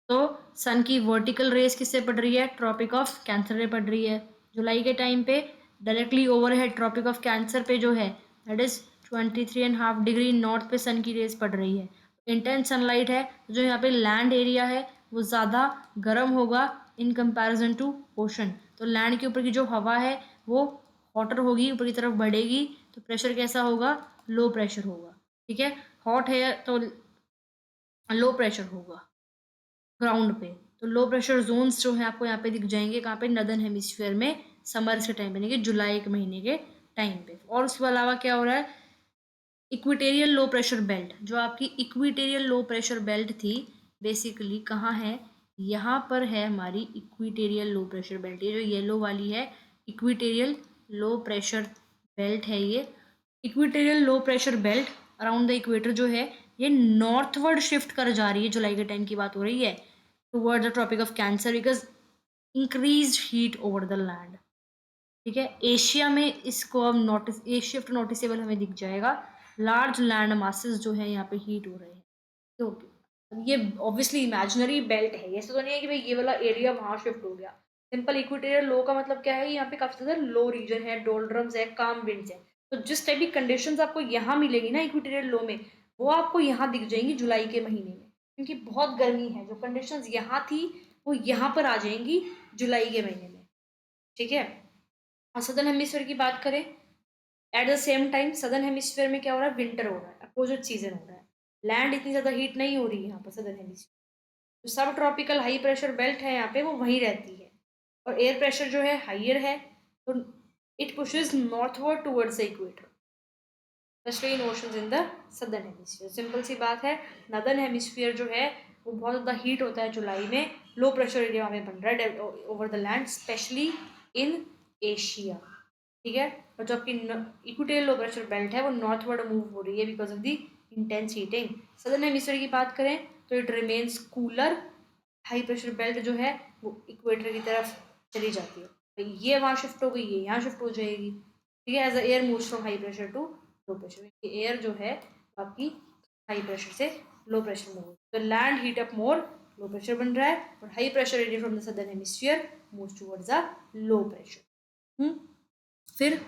तो सन की वर्टिकल रेस किससे पड़ रही है, ट्रॉपिक ऑफ कैंसर पे पड़ रही है. जुलाई के टाइम पे directly overhead tropic of Cancer पे जो है दैट इज 23.5 डिग्री नॉर्थ पे सन की रेस पड़ रही है. इंटेंस सनलाइट है. जो यहाँ पे लैंड एरिया है वो ज़्यादा गर्म होगा इन कंपैरिजन टू ओशन. तो लैंड के ऊपर की जो हवा है वो हॉटर होगी, ऊपर की तरफ बढ़ेगी. तो प्रेशर कैसा होगा, लो प्रेशर होगा. ठीक है, हॉट है तो लो प्रेशर होगा ग्राउंड पे. तो लो प्रेशर जोन्स जो है आपको यहाँ पे दिख जाएंगे कहाँ पे, नदर्न हेमिस्फीयर में समर के टाइम पे, यानी कि जुलाई के महीने के टाइम पे. और उसके अलावा क्या हो रहा है, इक्विटेरियल लो प्रेशर बेल्ट, जो आपकी इक्विटेरियल लो प्रेशर बेल्ट थी बेसिकली कहाँ है, यहाँ पर है हमारी इक्विटेरियल लो प्रेशर बेल्ट. ये जो येलो वाली है इक्विटेरियल लो प्रेशर बेल्ट है. ये equatorial low pressure belt around the equator जो है ये नॉर्थवर्ड शिफ्ट कर जा रही है. जुलाई के टाइम की बात हो रही है toward the tropic of Cancer because increase heat over the land. ठीक है, एशिया में इसको अब नोटिस, ये शिफ्ट नोटिसेबल हमें दिख जाएगा. लार्ज लैंड मासेस जो है यहाँ पे हीट हो रहे हैं. तो ये ऑब्वियसली इमेजिनरी बेल्ट है, ऐसा तो नहीं है कि भाई ये वाला एरिया वहाँ शिफ्ट हो गया. सिंपल इक्वेटोरियल लो का मतलब क्या है, यहाँ पे काफी ज्यादा लो रीजन है, डोल्ड्रम्स है, काम विंड्स है. तो जिस टाइप की कंडीशंस आपको यहाँ मिलेगी ना इक्वेटोरियल लो में, वो आपको यहाँ दिख जाएंगी जुलाई के महीने में. क्योंकि बहुत गर्मी है, जो कंडीशंस यहाँ थी वो यहाँ पर आ जाएंगी जुलाई के महीने में. ठीक है, और सदर्न हेमिस्फीयर की बात करें, at the same time southern hemisphere में क्या हो रहा है, विंटर हो रहा है, अपोजिट सीजन हो रहा है. लैंड इतनी ज़्यादा हीट नहीं हो रही है यहाँ पर सदर्न हेमिस्फीयर. जो सब ट्रॉपिकल हाई प्रेशर बेल्ट है यहाँ पे वो वहीं रहती है और एयर प्रेशर जो है हाइयर है. तो it pushes northward towards the equator, especially in oceans in the southern hemisphere. Simple सी बात है, नदर्न हेमिस्फीयर जो है वो बहुत ज़्यादा हीट होता है जुलाई में. लो प्रेशर एरिया में बन रहा है over the land, specially in Asia. ठीक है, और जो आपकी इक्वेटोरियल लो प्रेशर बेल्ट है वो नॉर्थवर्ड मूव हो रही है because of the intense heating. Southern hemisphere की बात करें तो it remains cooler. High pressure belt जो है वो इक्वेटर की तरफ चली जाती है. तो ये वहाँ शिफ्ट हो गई, ये यहाँ शिफ्ट हो जाएगी. ठीक है, as a air moves from high pressure to low pressure. Air जो है आपकी हाई प्रेशर से लो प्रेशर मूव, तो land heat up more, low pressure बन रहा है. और high pressure area from the southern hemisphere moves towards the low pressure. फिर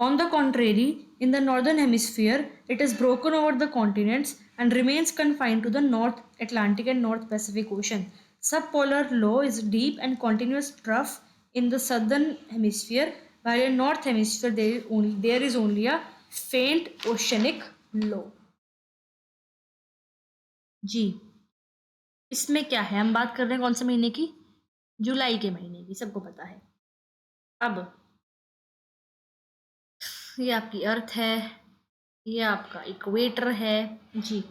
on the contrary, in the northern hemisphere, it is broken over the continents and remains confined to the North Atlantic and North Pacific Ocean. Subpolar low is deep and continuous trough in the southern hemisphere, while in North Hemisphere there is only a faint oceanic low. जी, इसमें क्या है, हम बात कर रहे हैं कौन से महीने की, जुलाई के महीने की, सबको पता है. अब ये आपकी अर्थ है, ये आपका इक्वेटर है. जी,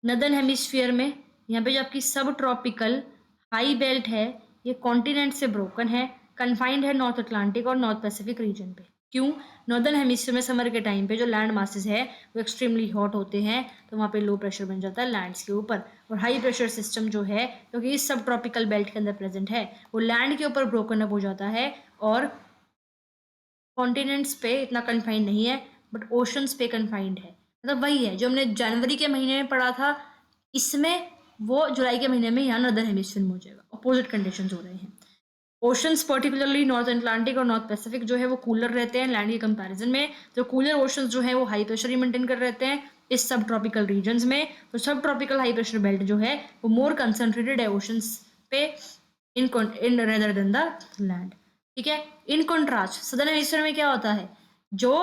नदर्न हेमिस्फीयर में यहाँ पे जो आपकी सब ट्रॉपिकल हाई बेल्ट है ये कॉन्टिनेंट से ब्रोकन है, कन्फाइंड है नॉर्थ अटलांटिक और नॉर्थ पैसिफिक रीजन पे. क्यों, नॉर्दर्न हेमिस्फीयर में समर के टाइम पे जो लैंड मासेस है वो एक्सट्रीमली हॉट होते हैं, तो वहाँ पे लो प्रेशर बन जाता है लैंड्स के ऊपर. और हाई प्रेशर सिस्टम जो है क्योंकि इस सब ट्रॉपिकल बेल्ट के अंदर प्रेजेंट है वो लैंड के ऊपर ब्रोकन अप हो जाता है और कॉन्टिनेंट्स पे इतना कन्फाइंड नहीं है बट ओशंस पे कन्फाइंड है. मतलब वही है जो हमने जनवरी के महीने में पढ़ा था, इसमें वो जुलाई के महीने में यहाँ नॉर्दर्न हेमिस्फीयर में हो जाएगा. अपोजिट कंडीशंस हो रहे हैं. ओशंस पर्टिकुलरली नॉर्थ अटलांटिक और नॉर्थ पैसिफिक जो है वो कूलर रहते हैं लैंड के कंपैरिजन में. जो कूलर ओशंस जो है वो हाई प्रेशर ही मेंटेन कर रहते हैं इस सब ट्रॉपिकल रीजन्स में. तो सब ट्रॉपिकल हाई प्रेशर बेल्ट जो है वो मोर कंसनट्रेटेड है ओशंस पे इन रेदर देन द लैंड. ठीक है। इन कॉन्ट्रास्ट सदर्न हेमिस्फीयर में क्या होता है, जो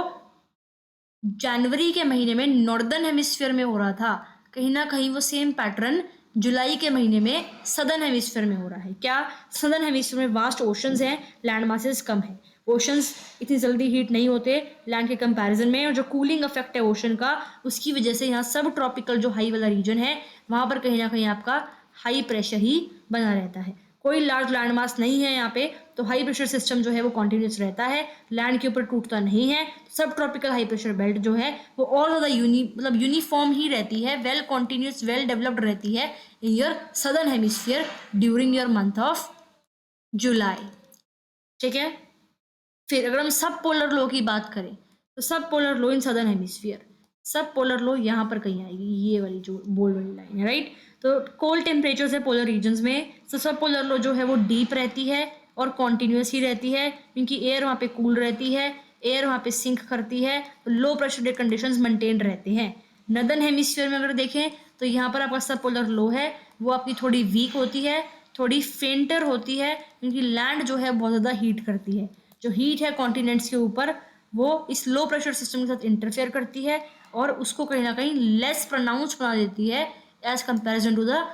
जनवरी के महीने में नॉर्दर्न हेमिस्फीयर में हो रहा था, कहीं ना कहीं वो सेम पैटर्न जुलाई के महीने में सदर्न हेमिस्फीयर में हो रहा है। क्या, सदर्न हेमिस्फीयर में वास्ट ओशंस हैं, लैंड मासेस कम है, ओशंस इतनी जल्दी हीट नहीं होते लैंड के कंपैरिजन में, और जो कूलिंग इफेक्ट है ओशन का, उसकी वजह से यहाँ सब ट्रॉपिकल जो हाई वाला रीजन है वहाँ पर कहीं ना कहीं आपका हाई प्रेशर ही बना रहता है। कोई लार्ज लैंड मास नहीं है यहाँ पे, तो हाई प्रेशर सिस्टम जो है वो कॉन्टिन्यूस रहता है, लैंड के ऊपर टूटता नहीं है। सब ट्रॉपिकल हाई प्रेशर बेल्ट जो है वो ऑल ओवर द यूनिफॉर्म ही रहती है, वेल कॉन्टिन्यूस, वेल डेवलप्ड रहती है in your southern hemisphere during your month of July. ठीक है। फिर अगर हम सब पोलर लो की बात करें, तो सब पोलर लो इन सदर्न हेमिस्फीयर, सब पोलर लो यहाँ पर कहीं आएगी, ये वाली जो बोल्ड वाली लाइन है, राइट। तो कोल्ड टेम्परेचर है पोलर रीजन्स में, तो सब पोलर लो जो है वो डीप रहती है और कॉन्टिन्यूस ही रहती है, क्योंकि एयर वहाँ पे कूल रहती है, एयर वहाँ पे सिंक करती है, तो लो प्रेशर कंडीशंस मेंटेन रहते हैं। नदर्न हेमिस्फीयर में अगर देखें तो यहाँ पर आपका सब पोलर लो है वो आपकी थोड़ी वीक होती है, थोड़ी फेंटर होती है, क्योंकि लैंड जो है बहुत ज़्यादा हीट करती है। जो हीट है कॉन्टिनेंट्स के ऊपर वो इस लो प्रेशर सिस्टम के साथ इंटरफेयर करती है और उसको कहीं ना कहीं लेस प्रोनाउंस बना देती है as comparison to the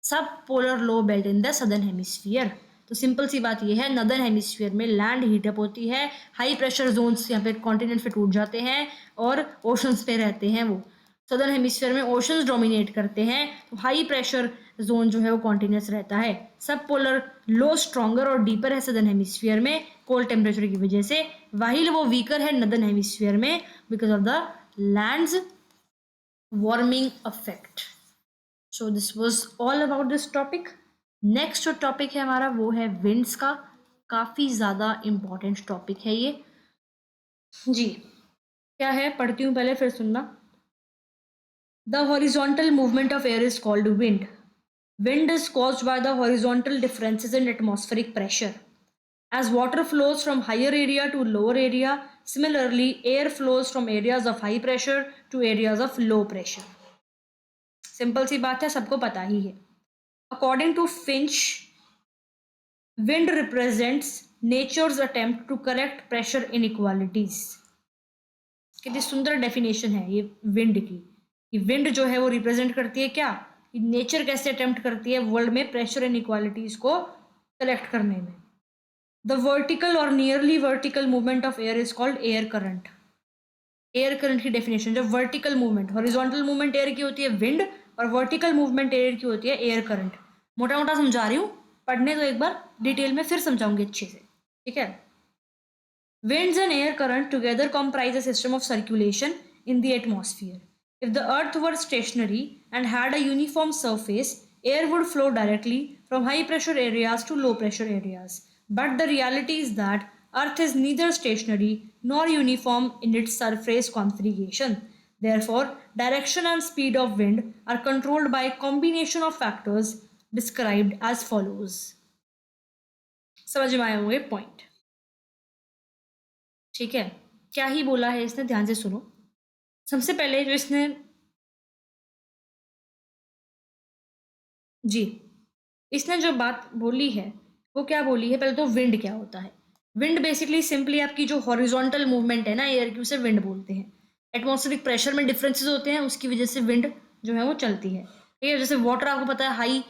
sub polar low belt in the southern hemisphere. तो सिंपल सी बात यह है, नदर्न हेमिस्फीयर में लैंड हीटअप होती है, हाई प्रेशर जोन्स यहाँ पे कॉन्टिनेंट पे टूट जाते हैं और ओशंस पे रहते हैं वो। सदर्न हेमिस्फीयर में ओशंस डोमिनेट करते हैं, तो हाई प्रेशर जोन जो है वो कॉन्टिन्यूस रहता है। सब पोलर लो स्ट्रॉन्गर और डीपर है सदर्न हेमिस्फीयर में कोल्ड टेम्परेचर की वजह से, वाहिल वो वीकर है नदर्न हेमिस्फीयर में because of the lands warming affect. So this was all about this topic. Next जो टॉपिक है हमारा वो है विंड्स का, काफ़ी ज़्यादा इम्पॉर्टेंट टॉपिक है ये जी। क्या है, पढ़ती हूँ पहले फिर सुनना। The horizontal movement of air is called wind. Wind is caused by the horizontal differences in atmospheric pressure. As water flows from higher area to lower area, similarly, air flows from areas of high pressure to areas of low pressure. Simple सी बात है, सबको पता ही है। According to Finch, wind represents nature's attempt to correct pressure inequalities. कितनी सुंदर definition है ये विंड की, कि विंड जो है वो रिप्रेजेंट करती है क्या, कि नेचर कैसे अटेम्प्ट करती है वर्ल्ड में प्रेशर इनइक्वालिटीज को कलेक्ट करने में। द वर्टिकल और nearly vertical movement of air is called air current. Air current की डेफिनेशन, जब vertical movement, horizontal movement air की होती है विंड, और वर्टिकल मूवमेंट एयर की होती है एयर करंट। मोटा मोटा समझा रही हूँ, पढ़ने तो एक बार डिटेल में फिर समझाऊंगी अच्छे से, ठीक है। Winds and air current together comprise a system of circulation in the atmosphere. If the earth were stationary and had a uniform surface, air would flow directly from high pressure areas to low pressure areas. But the reality is that earth is neither stationary nor uniform in its surface configuration. Therefore, direction and speed of wind are controlled by a combination of factors described as follows. समझ में आए होंगे point, ठीक है। क्या ही बोला है इसने, ध्यान से सुनो। सबसे पहले जो इसने जो बात बोली है वो क्या बोली है, पहले तो विंड क्या होता है। विंड बेसिकली सिंपली आपकी जो हॉरिजॉन्टल मूवमेंट है ना एयर की, उसे विंड बोलते हैं। एटमॉस्फेरिक प्रेशर में डिफरेंसेस होते हैं, उसकी वजह से विंड जो है वो चलती है, ठीक है। जैसे वाटर आपको पता है हाई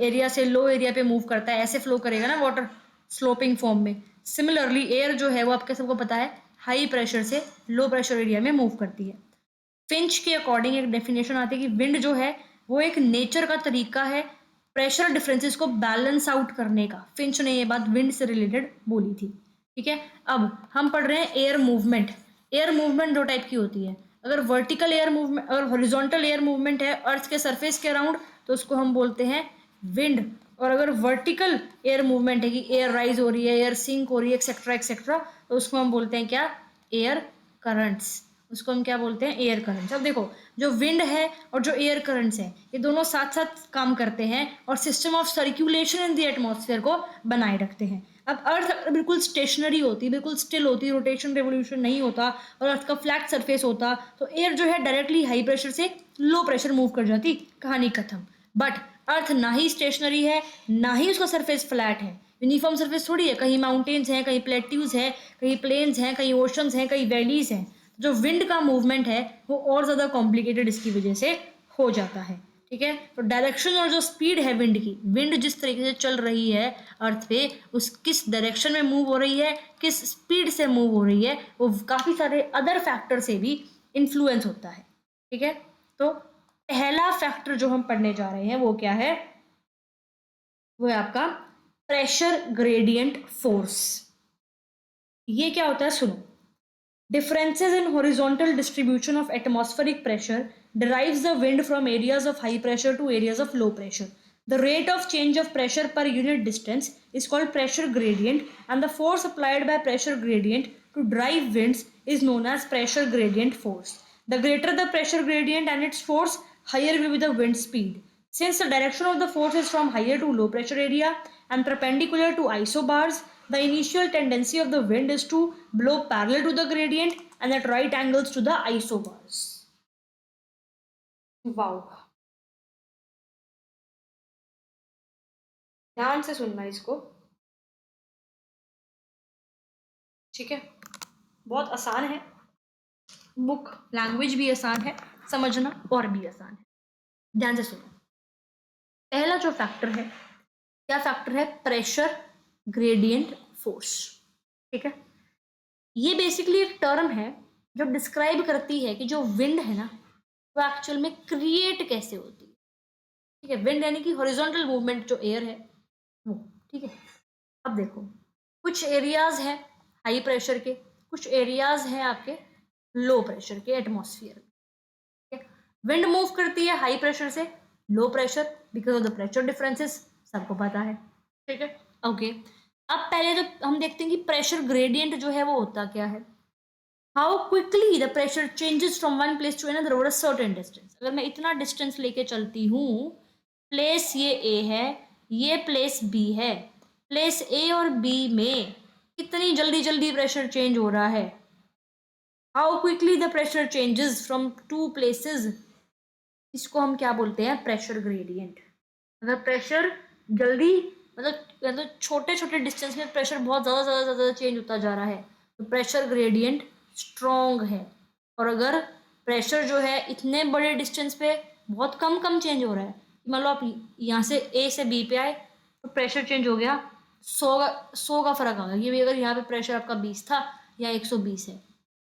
एरिया से लो एरिया पे मूव करता है, ऐसे फ्लो करेगा ना वाटर स्लोपिंग फॉर्म में। सिमिलरली एयर जो है वो आपके सबको पता है हाई प्रेशर से लो प्रेशर एरिया में मूव करती है। फिंच के अकॉर्डिंग एक डेफिनेशन आती है कि विंड जो है वो एक नेचर का तरीका है प्रेशर डिफरेंसेस को बैलेंस आउट करने का। फिंच ने ये बात विंड से रिलेटेड बोली थी, ठीक है। अब हम पढ़ रहे हैं एयर मूवमेंट। एयर मूवमेंट दो टाइप की होती है, अगर वर्टिकल एयर मूवमेंट, अगर हॉरिजॉन्टल एयर मूवमेंट है अर्थ के सरफेस के अराउंड तो उसको हम बोलते हैं विंड, और अगर वर्टिकल एयर मूवमेंट है कि एयर राइज हो रही है, एयर सिंक हो रही है, एक्सेट्रा एक्सेट्रा, तो उसको हम बोलते हैं क्या, एयर करंट्स। उसको हम क्या बोलते हैं, एयर करंट्स। अब देखो जो विंड है और जो एयर करंट्स हैं ये दोनों साथ साथ काम करते हैं और system of circulation in the atmosphere को बनाए रखते हैं। अब अर्थ बिल्कुल स्टेशनरी होती, बिल्कुल स्टिल होती, रोटेशन रेवोल्यूशन नहीं होता और अर्थ का फ्लैट सरफेस होता, तो एयर जो है डायरेक्टली हाई प्रेशर से लो प्रेशर मूव कर जाती, कहानी खत्म। बट अर्थ ना ही स्टेशनरी है ना ही उसका सरफेस फ्लैट है, यूनिफॉर्म सरफेस थोड़ी है, कहीं माउंटेन्स हैं, कहीं प्लेट्यूज है, कहीं प्लेन्स हैं, कहीं ओशंस हैं, कहीं वैलीज हैं। जो विंड का मूवमेंट है वो और ज़्यादा कॉम्प्लिकेटेड इसकी वजह से हो जाता है। ठीक है, तो डायरेक्शन और जो स्पीड है विंड की, विंड जिस तरीके से चल रही है अर्थ पे, उस किस डायरेक्शन में मूव हो रही है, किस स्पीड से मूव हो रही है, वो काफ़ी सारे अदर फैक्टर से भी इन्फ्लुएंस होता है। ठीक है, तो पहला फैक्टर जो हम पढ़ने जा रहे हैं वो क्या है, वो है आपका प्रेशर ग्रेडियंट फोर्स। ये क्या होता है सुनो। Differences in horizontal distribution of atmospheric pressure derives the wind from areas of high pressure to areas of low pressure. The rate of change of pressure per unit distance is called pressure gradient, and the force applied by pressure gradient to drive winds is known as pressure gradient force. The greater the pressure gradient and its force, higher will be the wind speed. Since the direction of the force is from higher to low pressure area and perpendicular to isobars, the initial tendency of the wind is to blow parallel to the gradient and at right angles to the isobars. Wow. ध्यान से सुनना इसको, ठीक है, बहुत आसान है, book language भी आसान है, समझना और भी आसान है। ध्यान से सुनो। पहला जो फैक्टर है, क्या फैक्टर है, प्रेशर ग्रेडियंट फोर्स। ठीक है, ये बेसिकली एक टर्म है जो डिस्क्राइब करती है कि जो विंड है ना वो एक्चुअल में क्रिएट कैसे होती है। ठीक है, विंड यानी कि हॉरिजॉन्टल मूवमेंट जो एयर है वो। ठीक है, अब देखो, कुछ एरियाज हैं हाई प्रेशर के, कुछ एरियाज हैं आपके लो प्रेशर के एटमॉस्फेयर में। ठीक है, विंड मूव करती है हाई प्रेशर से low pressure because of the pressure differences, सबको पता है। ठीक है, ओके। अब पहले तो हम देखते हैं कि प्रेशर ग्रेडियंट जो है वो होता क्या है। How quickly the pressure changes from one place to another over a certain distance. अगर मैं इतना डिस्टेंस लेके चलती हूँ, प्लेस ये ए है, ये प्लेस बी है, प्लेस ए और बी में कितनी जल्दी जल्दी प्रेशर चेंज हो रहा है। How quickly the pressure changes from two places, इसको हम क्या बोलते हैं, प्रेशर ग्रेडियंट। अगर प्रेशर जल्दी मतलब छोटे छोटे डिस्टेंस में प्रेशर बहुत ज़्यादा ज़्यादा ज़्यादा चेंज होता जा रहा है तो प्रेशर ग्रेडियंट स्ट्रॉन्ग है। और अगर प्रेशर जो है इतने बड़े डिस्टेंस पे बहुत कम कम चेंज हो रहा है, मान लो आप यहाँ से ए से बी पे आए तो प्रेशर चेंज हो गया 100 का फ़र्क आ गया। ये भी अगर यहाँ पे प्रेशर आपका 20 था या 120 है,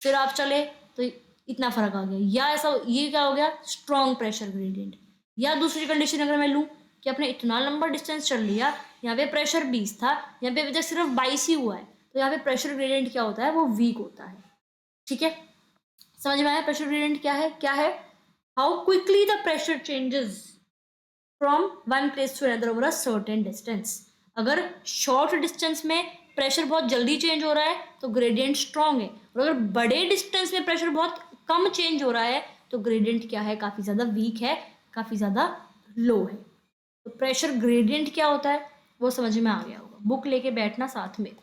फिर आप चले तो इतना फ़र्क आ गया, या ऐसा ये क्या हो गया, स्ट्रॉन्ग प्रेशर ग्रेडियंट। या दूसरी कंडीशन अगर मैं लूँ कि आपने इतना लंबा डिस्टेंस चल लिया, यहाँ पे प्रेशर 20 था, यहाँ पे अभी तक सिर्फ 22 ही हुआ है, तो यहाँ पे प्रेशर ग्रेडियंट क्या होता है, वो वीक होता है। ठीक है, समझ में आया प्रेशर ग्रेडियंट क्या है, क्या है, how quickly the pressure changes from one place to another over a certain distance. अगर शॉर्ट डिस्टेंस में प्रेशर बहुत जल्दी चेंज हो रहा है तो ग्रेडियंट स्ट्रॉन्ग है, और अगर बड़े डिस्टेंस में प्रेशर बहुत कम चेंज हो रहा है तो ग्रेडियंट क्या है, काफ़ी ज़्यादा वीक है, काफ़ी ज़्यादा लो है। तो प्रेशर ग्रेडियंट क्या होता है वो समझ में आ गया होगा, बुक लेके बैठना साथ में।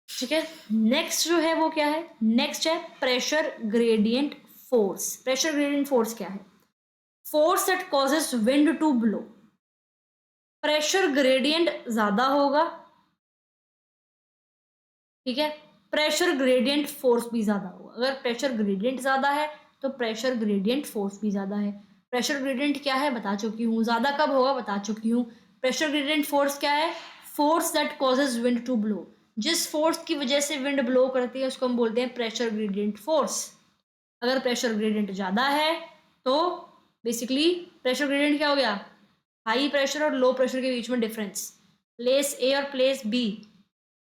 ठीक है, नेक्स्ट जो है वो क्या है, नेक्स्ट है pressure gradient force. Pressure gradient force क्या है, force that causes wind to blow. Pressure gradient ज्यादा होगा, ठीक है, प्रेशर ग्रेडियंट फोर्स भी ज्यादा होगा। अगर प्रेशर ग्रेडियंट ज्यादा है तो प्रेशर ग्रेडियंट फोर्स भी ज्यादा है। प्रेशर ग्रेडियंट क्या है बता चुकी हूँ, ज्यादा कब होगा बता चुकी हूँ। प्रेशर ग्रेडियंट फोर्स क्या है, force that causes wind to blow. जिस फोर्स की वजह से विंड ब्लो करती है उसको हम बोलते हैं प्रेशर ग्रेडियंट फोर्स। अगर प्रेशर ग्रेडियंट ज़्यादा है तो बेसिकली प्रेशर ग्रेडियंट क्या हो गया, हाई प्रेशर और लो प्रेशर के बीच में डिफरेंस। प्लेस ए और प्लेस बी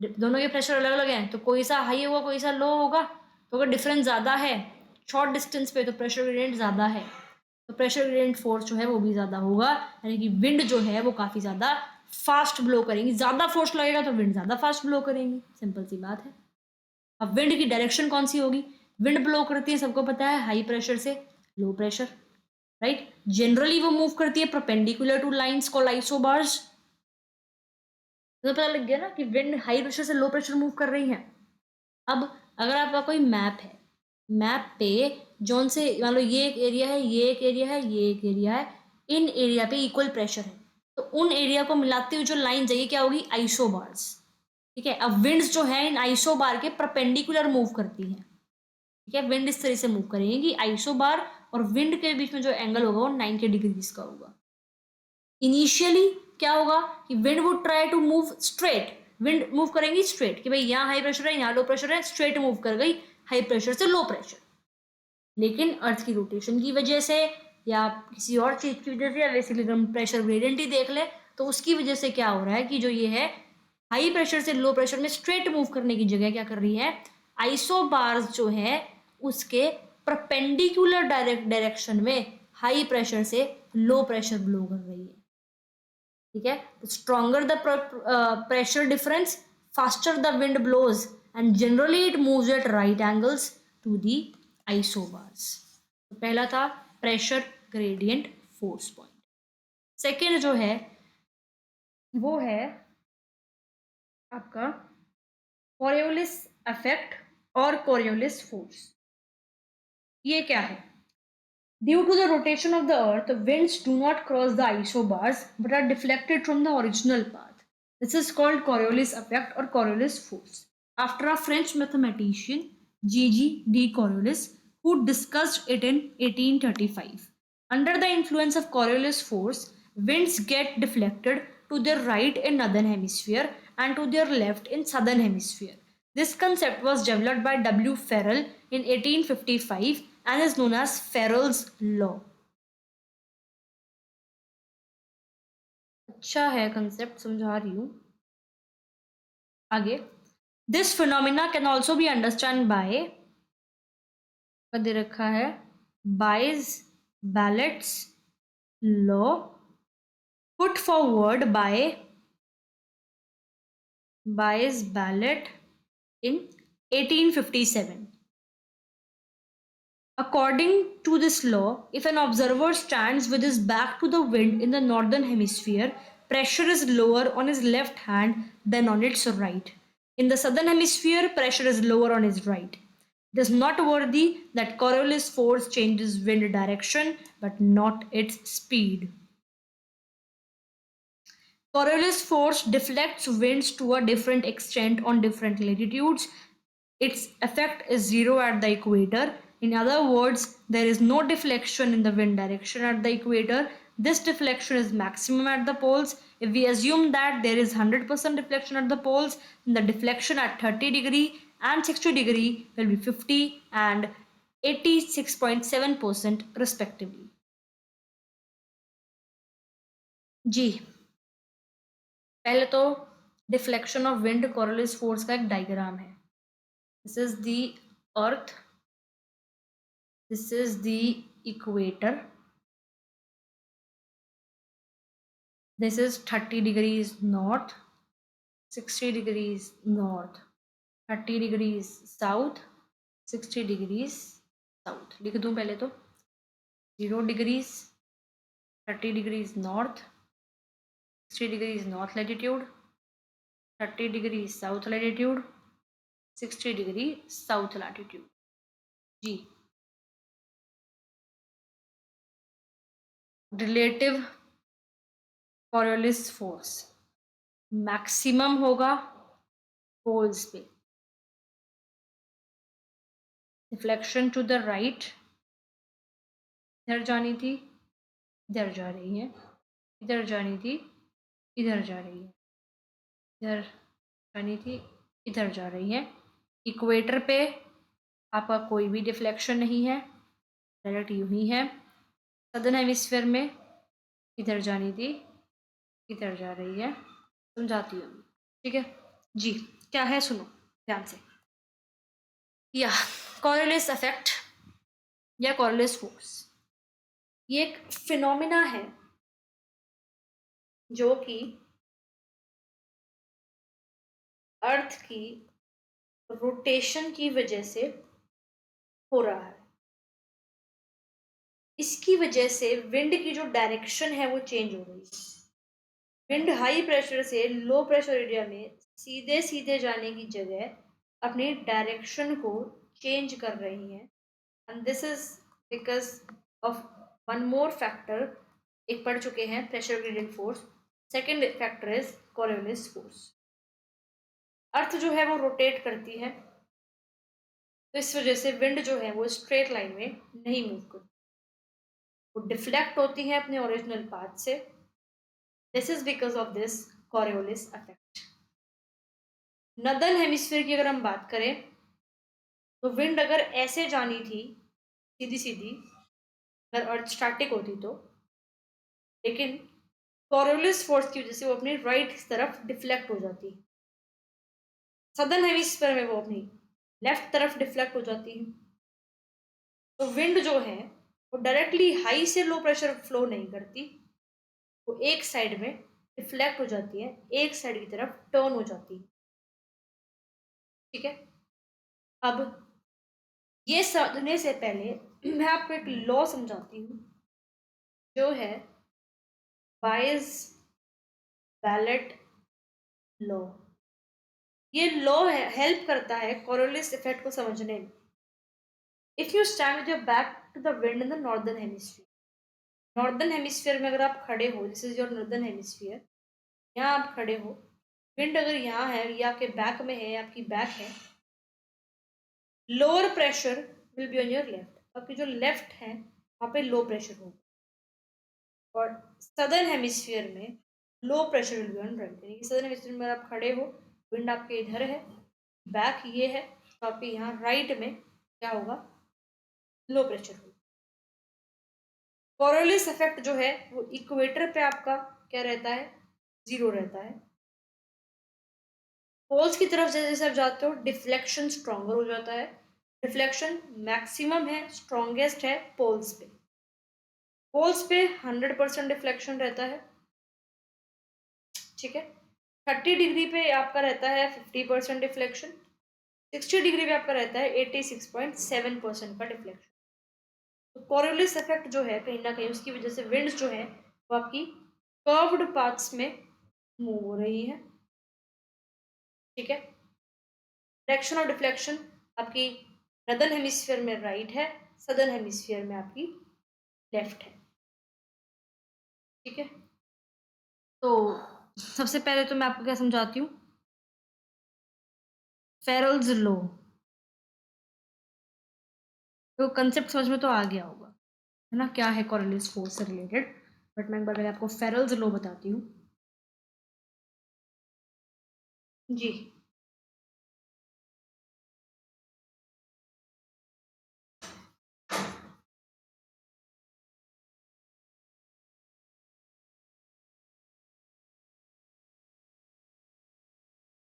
दोनों के प्रेशर अलग अलग हैं तो कोई सा हाई होगा कोई सा लो होगा। तो अगर डिफरेंस ज़्यादा है शॉर्ट डिस्टेंस पे तो प्रेशर ग्रेडियंट ज़्यादा है, तो प्रेशर ग्रेडियंट फोर्स जो है वो भी ज़्यादा होगा, यानी कि विंड जो है वो काफ़ी ज़्यादा फास्ट ब्लो करेंगी। ज़्यादा फोर्स लगेगा तो विंड ज़्यादा फास्ट ब्लो करेंगी, सिंपल सी बात है। अब विंड की डायरेक्शन कौन सी होगी, विंड ब्लो करती है सबको पता है हाई प्रेशर से लो प्रेशर, राइट। जनरली वो मूव करती है perpendicular two lines called isobars. तो पता लग गया ना कि विंड हाई प्रेशर से लो प्रेशर मूव कर रही है। अब अगर आपका कोई मैप है, मैप पे जोन से मान लो ये एक एरिया है, ये एक एरिया है, ये एक एरिया है, इन एरिया पे इक्वल प्रेशर है, तो तो उन एरिया को मिलाती हुई जो लाइन जाएगी क्या होगी, आइसोबार्स। ठीक है, अब विंड्स जो है इन आइसोबार के परपेंडिकुलर मूव करती हैं। ठीक है, विंड इस तरह से मूव करेंगे कि आइसोबार और विंड के बीच में जो एंगल होगा वो 90 डिग्रीज का होगा। इनिशियली क्या होगा कि wind would try to move straight, wind move करेंगी स्ट्रेट कि भाई यहाँ हाई प्रेशर है, यहाँ लो प्रेशर है, स्ट्रेट मूव कर गई हाई प्रेशर से लो प्रेशर। लेकिन अर्थ की रोटेशन की वजह से या किसी और चीज की वजह से, या बेसिकली हम प्रेशर ग्रेडियंट ही देख ले, तो उसकी वजह से क्या हो रहा है कि जो ये है हाई प्रेशर से लो प्रेशर में स्ट्रेट मूव करने की जगह क्या कर रही है, आइसोबार्स जो है उसके परपेंडिकुलर डायरेक्शन में हाई प्रेशर से लो प्रेशर ब्लो कर रही है। ठीक है, stronger the pressure difference, faster the wind blows, and generally it moves at right angles to the isobars. तो पहला था pressure gradient force point. Second जो है वो है आपका कोरियोलिस इफेक्ट और कोरियोलिस फोर्स। ये क्या है? Due to the rotation of the earth, winds do not cross the isobars but are deflected from the original path. This is called Coriolis effect or Coriolis force. After a French mathematician, Gigi de Coriolis, who discussed it in 1835. Under the influence of Coriolis force, winds get deflected to their right in northern hemisphere and to their left in southern hemisphere. This concept was developed by W. Ferrel in 1855 and is known as Ferrel's law. अच्छा है concept, समझा रही हूँ आगे। This phenomena can also be understand by, दे रखा है Buys Ballot's law put forward by Buys Ballot in 1857. According to this law, if an observer stands with his back to the wind in the northern hemisphere, pressure is lower on his left hand than on its right. In the southern hemisphere, pressure is lower on his right. It is noteworthy that Coriolis force changes wind direction but not its speed. Coriolis force deflects winds to a different extent on different latitudes. Its effect is zero at the equator. In other words, there is no deflection in the wind direction at the equator. This deflection is maximum at the poles. If we assume that there is 100% deflection at the poles, then the deflection at 30 degree and 60 degree will be 50 and 86.7% respectively. जी, पहले तो deflection of wind Coriolis force का एक diagram है। This is the earth, this is the equator, this is 30 degrees north, 60 degrees north, 30 degrees south, 60 degrees south। लिख दूं पहले तो 0 degrees, 30 degrees north, 60 degrees north latitude, 30 degrees south latitude, 60 degree south latitude। जी, relative Coriolis force maximum होगा poles पे, deflection to the right, इधर जानी थी इधर जा रही है, इधर जानी थी इधर जा रही है, इधर जानी थी इधर जा रही है। इक्वेटर पे आपका कोई भी डिफ्लेक्शन नहीं है, डायरेक्ट यूं ही है। सदर्न हेमिस्फीयर में इधर जानी थी इधर जा रही है, समझाती हूँ। ठीक है जी, क्या है सुनो ध्यान से। या कोरियोलिस इफेक्ट या कोरियोलिस फोर्स, ये एक फिनोमिना है जो कि अर्थ की रोटेशन की वजह से हो रहा है। इसकी वजह से विंड की जो डायरेक्शन है वो चेंज हो रही है। विंड हाई प्रेशर से लो प्रेशर एरिया में सीधे सीधे जाने की जगह अपनी डायरेक्शन को चेंज कर रही है, and this is because of one more factor, एक पढ़ चुके हैं pressure gradient force, second factor is Coriolis force. Earth जो है वो रोटेट करती है, तो इस वजह से विंड जो है वो स्ट्रेट लाइन में नहीं मूव करती, वो डिफ्लेक्ट होती है अपने ओरिजिनल पाथ से। This is because of this Coriolis effect. Northern hemisphere की अगर हम बात करें तो विंड अगर ऐसे जानी थी सीधी सीधी, अगर अर्थ स्टैटिक होती तो, लेकिन कॉरियोलिस फोर्स की वजह से वो अपनी राइट तरफ डिफ्लेक्ट हो जाती। सदर्न हेमिस्फीयर में वो अपनी लेफ्ट तरफ डिफ्लेक्ट हो जाती है। तो विंड जो है वो डायरेक्टली हाई से लो प्रेशर फ्लो नहीं करती, वो एक साइड में डिफ्लेक्ट हो जाती है, एक साइड की तरफ टर्न हो जाती है। ठीक है, अब ये समझने से पहले मैं आपको एक लॉ समझाती हूँ, जो है बायस बैलेट लॉ। ये लॉ हेल्प करता है कॉरियोलिस इफेक्ट को समझने में। If you stand with your back to the wind in the northern hemisphere, northern hemisphere में अगर आप खड़े हो, this is your northern hemisphere, यहाँ आप खड़े हो, विंड अगर यहाँ है, ये आपके बैक में है, आपकी बैक है, lower pressure will be on your left, आपकी जो लेफ्ट है वहाँ पे लो प्रेशर होगा, और सदर्न हेमिस्फीयर में low pressure will be on right. यानी कि सदर्न हेमिस्फीयर में आप खड़े हो, विंड आपके इधर है, बैक ये है, तो आपके यहाँ राइट में क्या होगा, लो प्रेशर होगा। कॉरियोलिस इफेक्ट जो है वो इक्वेटर पे आपका क्या रहता है, जीरो रहता है। पोल्स की तरफ जैसे जैसे आप जाते हो डिफ्लेक्शन स्ट्रॉन्गर हो जाता है। डिफ्लेक्शन मैक्सिमम है, स्ट्रॉन्गेस्ट है पोल्स पे। पोल्स पे 100% डिफ्लेक्शन रहता है। ठीक है, 30 डिग्री पे आपका रहता है 50% डिफ्लेक्शन, 60 डिग्री पे आपका रहता है 86.7% का डिफ्लेक्शन। तो कॉरियोलिस इफेक्ट जो है कहीं ना कहीं उसकी वजह से विंड्स जो है वो आपकी कर्व्ड पाथ्स में मूव हो रही है। ठीक है, डायरेक्शन और डिफ्लेक्शन आपकी नॉर्दर्न हेमिस्फीयर में राइट है, सदर्न हेमिस्फीयर में आपकी लेफ्ट है। ठीक है, तो सबसे पहले तो मैं आपको क्या समझाती हूँ, फेरल्स लॉ। तो कंसेप्ट समझ में तो आ गया होगा, है ना, क्या है कॉरियोलिस फोर्स से रिलेटेड। बट मैं एक बार आपको फेरल्स लॉ बताती हूँ। जी,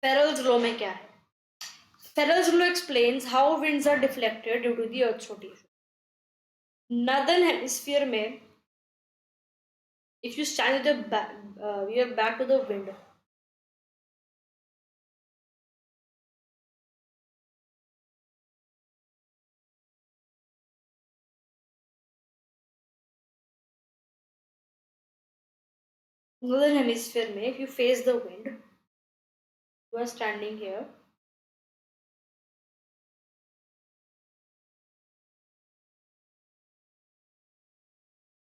फेरल्स लॉ में क्या है, Ferrel's law explains how winds are deflected due to the earth's rotation. Northern hemisphere में if you stand with your back, your back to the wind, northern hemisphere में if you face the wind, you are standing here,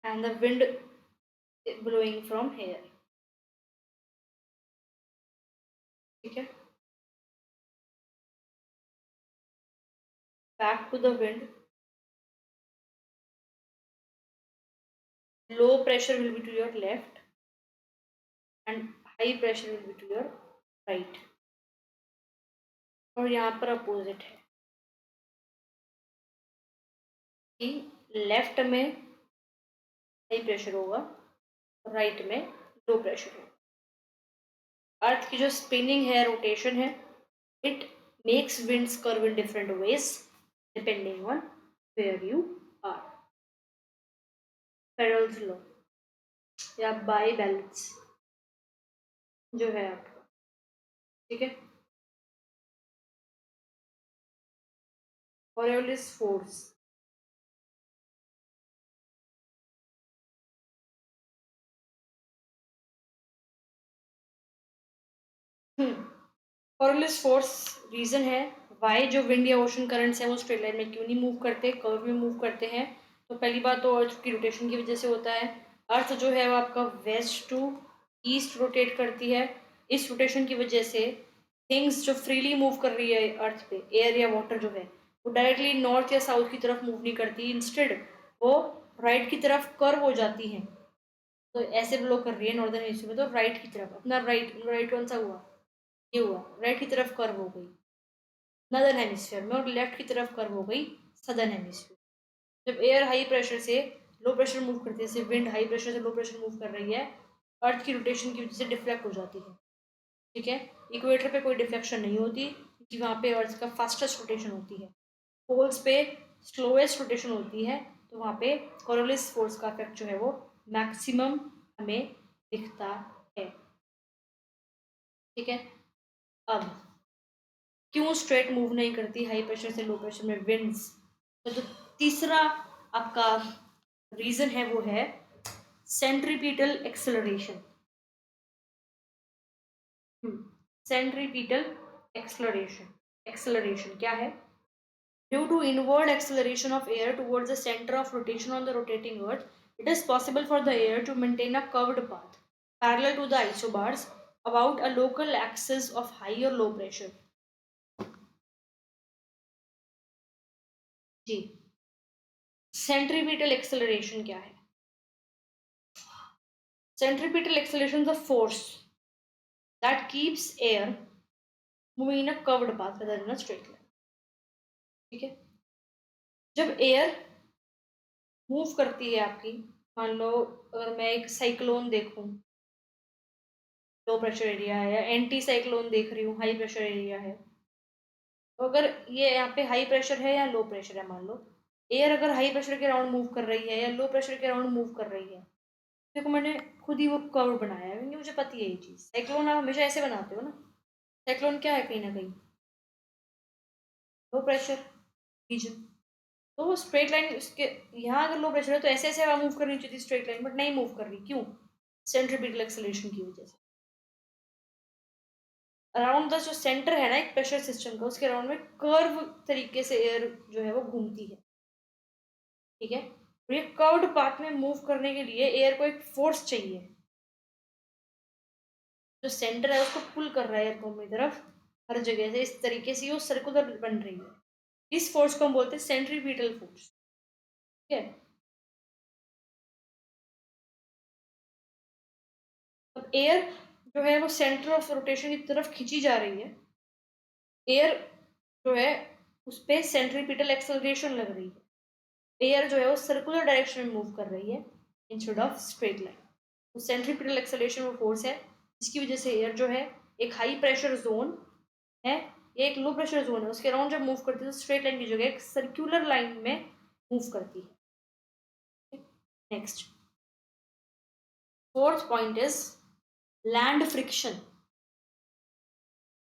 and the wind blowing from here. ठीक है, back to the wind, low pressure will be to your left and high pressure will be to your right, और यहाँ पर opposite है कि left में high pressure होगा, right में लो प्रेशर होगा। अर्थ की जो स्पिनिंग है, रोटेशन है, it makes winds curve in different ways depending on where you are. Farrell's law या बाई बैलेंस जो है आपका, ठीक है, Coriolis force Coriolis force reason है वाई जो विंड या ओशन करंट्स हैं वो स्ट्रेट लाइन में क्यों नहीं मूव करते, कर्व में मूव करते हैं। तो पहली बात तो अर्थ की रोटेशन की वजह से होता है। अर्थ जो है वो आपका वेस्ट टू ईस्ट रोटेट करती है। इस रोटेशन की वजह से थिंग्स जो फ्रीली मूव कर रही है अर्थ पे, एयर या वाटर जो है, वो डायरेक्टली नॉर्थ या साउथ की तरफ मूव नहीं करती, इंस्टेड वो राइट की तरफ कर्व हो जाती हैं। तो ऐसे ब्लो कर रही है नॉर्दर्न हेमिस्फीयर में, तो राइट की तरफ अपना राइट राइट कौन सा हुआ, ये हुआ, राइट की तरफ कर्व हो गई नॉर्दर्न हेमिस्फीयर में, और लेफ्ट की तरफ कर्व हो गई सदर्न हेमिस्फीयर। जब एयर हाई प्रेशर से लो प्रेशर मूव करती है, जैसे विंड हाई प्रेशर से लो प्रेशर मूव कर रही है, अर्थ की रोटेशन की वजह से डिफ्लेक्ट हो जाती है। ठीक है, इक्वेटर पे कोई डिफ्लेक्शन नहीं होती क्योंकि वहाँ पे अर्थ का फास्टेस्ट रोटेशन होती है। पोल्स पे स्लोएस्ट रोटेशन होती है, तो वहाँ पे कोरोलिस फोर्स का इफेक्ट जो है वो मैक्सिमम हमें दिखता है। ठीक है, अब क्यों स्ट्रेट मूव नहीं करती हाई प्रेशर से लो प्रेशर में विंड्स? तो जो तीसरा आपका रीजन है वो है सेंट्रीपिटल एक्सेलरेशन। सेंट्रीपिटल एक्सेलरेशन क्या है? Due to inward acceleration of air towards the center of rotation on the rotating earth, it is possible for the air to maintain a curved path parallel to the isobars about a local axis of high or low pressure. जी, centripetal acceleration क्या है? Centripetal acceleration is a force that keeps air moving in a curved path rather than a straight line. ठीक है, जब air move करती है आपकी, मान लो अगर मैं एक साइक्लोन देखूं, लो प्रेशर एरिया है, या एंटी साइक्लोन देख रही हूँ, हाई प्रेशर एरिया है, तो अगर ये यहाँ पे हाई प्रेशर है या लो प्रेशर है, मान लो एयर अगर हाई प्रेशर के अराउंड मूव कर रही है या लो प्रेशर के अराउंड मूव कर रही है, देखो मैंने खुद ही वो कर्व बनाया है क्योंकि मुझे पता है ये चीज़। साइक्लोन आप हमेशा ऐसे बनाते हो ना, साइक्लोन क्या है, कहीं ना कहीं लो प्रेशर रीजन, तो वो स्ट्रेट लाइन उसके, यहाँ अगर लो प्रेशर है तो ऐसे ऐसे हवा मूव करनी चाहिए थी स्ट्रेट लाइन, बट नहीं मूव कर रही, क्यों? सेंट्रीपिटल एक्सेलरेशन की वजह से। अराउंड द जो सेंटर है ना एक प्रेशर सिस्टम का, उसके अराउंड में कर्व तरीके से एयर जो है वो घूमती है। ठीक है, और ये कर्व्ड पाथ में मूव करने के लिए एयर को एक फोर्स चाहिए, जो सेंटर है उसको पुल कर रहा है एयर को अपनी तरफ हर जगह से, इस तरीके से वो सर्कुलर बन रही है। इस फोर्स को हम बोलते हैं सेंट्रीपिटल फोर्स। ठीक है, अब एयर जो है वो सेंटर ऑफ रोटेशन की तरफ खींची जा रही है, एयर जो है उस पर सेंट्रीपिटल एक्सेलरेशन लग रही है, एयर जो है वो सर्कुलर डायरेक्शन में मूव कर रही है इंस्टेड ऑफ स्ट्रेट लाइन। तो सेंट्रीपिटल एक्सेलरेशन वो फोर्स है जिसकी वजह से एयर जो है एक हाई प्रेशर जोन है या एक लो प्रेशर जोन है, उसके अराउंड जब मूव करती है तो स्ट्रेट लाइन की जगह एक सर्कुलर लाइन में मूव करती है। Next, fourth point is land friction.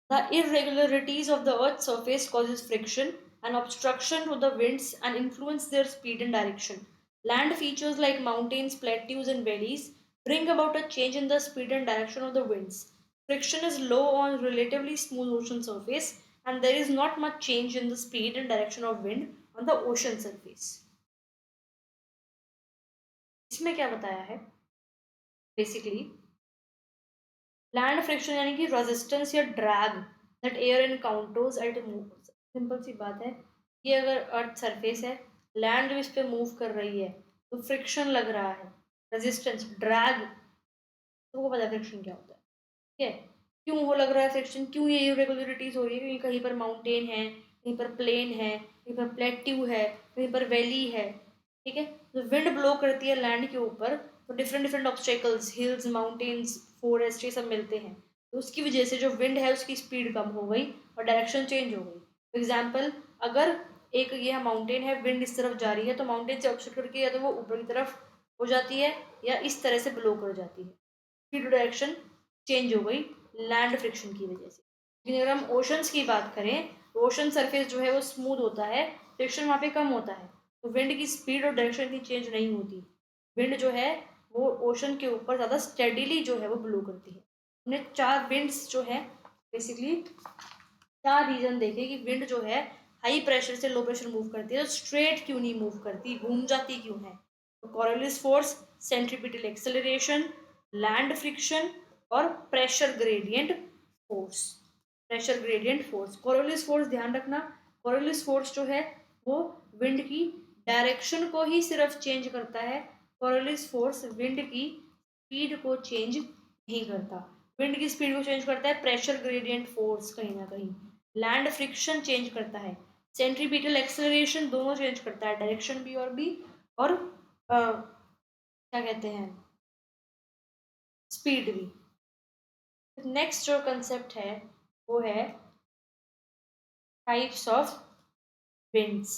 The irregularities of the Earth's surface causes friction and obstruction to the winds and influence their speed and direction. Land features like mountains, plateaus, and valleys bring about a change in the speed and direction of the winds. Friction is low on relatively smooth ocean surface, and there is not much change in the speed and direction of wind on the ocean surface. इसमें क्या बताया है? Basically land friction यानी कि resistance या drag that air encounters at move. Simple सी बात है, ये अगर अर्थ सरफेस है, लैंड जो इस पे मूव कर रही है, तो फ्रिक्शन लग रहा है, रेजिस्टेंस, ड्रैग, तुमको पता है फ्रिक्शन क्या होता है। ठीक है, क्यों हो लग रहा है फ्रिक्शन, क्यों ये इरेगुलरिटीज हो रही है? क्योंकि कहीं पर माउंटेन है, कहीं पर प्लेन है, कहीं पर प्लेट्यू है, कहीं पर वैली है। ठीक है, तो विंड ब्लो करती है लैंड के ऊपर, तो different different obstacles, hills, mountains, forest, ये सब मिलते हैं, तो उसकी वजह से जो विंड है उसकी स्पीड कम हो गई और डायरेक्शन चेंज हो गई। फॉर एग्जाम्पल, अगर एक ये माउंटेन है, विंड इस तरफ जा रही है, तो माउंटेन से ऑब्स्टेकल करके या तो वो ऊपर की तरफ हो जाती है या इस तरह से ब्लो कर जाती है, स्पीड डायरेक्शन चेंज हो गई लैंड फ्रिक्शन की वजह से। लेकिन अगर हम ओशंस की बात करें, तो ओशन सरफेस जो है वो स्मूथ होता है, फ्रिक्शन वहाँ पे कम होता है, तो विंड की स्पीड और डायरेक्शन इतनी चेंज नहीं होती। विंड जो है वो ओशन के ऊपर ज़्यादा स्टेडीली जो है वो ब्लो करती है। हमने 4 विंड्स जो है बेसिकली 4 रीज़न देखे कि विंड जो है हाई प्रेशर से लो प्रेशर मूव करती है, तो स्ट्रेट क्यों नहीं मूव करती, घूम जाती क्यों है? तो Coriolis force, centripetal acceleration, land friction और pressure gradient force. Pressure gradient force, Coriolis force ध्यान रखना, कोरियोलिस फोर्स जो है वो विंड की डायरेक्शन को ही सिर्फ चेंज करता है। कोरियोलिस फोर्स विंड की स्पीड को चेंज नहीं करता। विंड की स्पीड को चेंज करता है प्रेशर ग्रेडियंट फोर्स, कहीं ना कहीं लैंड फ्रिक्शन चेंज करता है, सेंट्रीपिटल एक्सेलरेशन दोनों चेंज करता है, डायरेक्शन भी और क्या कहते हैं, स्पीड भी। नेक्स्ट जो कंसेप्ट है वो है टाइप्स ऑफ विंड्स।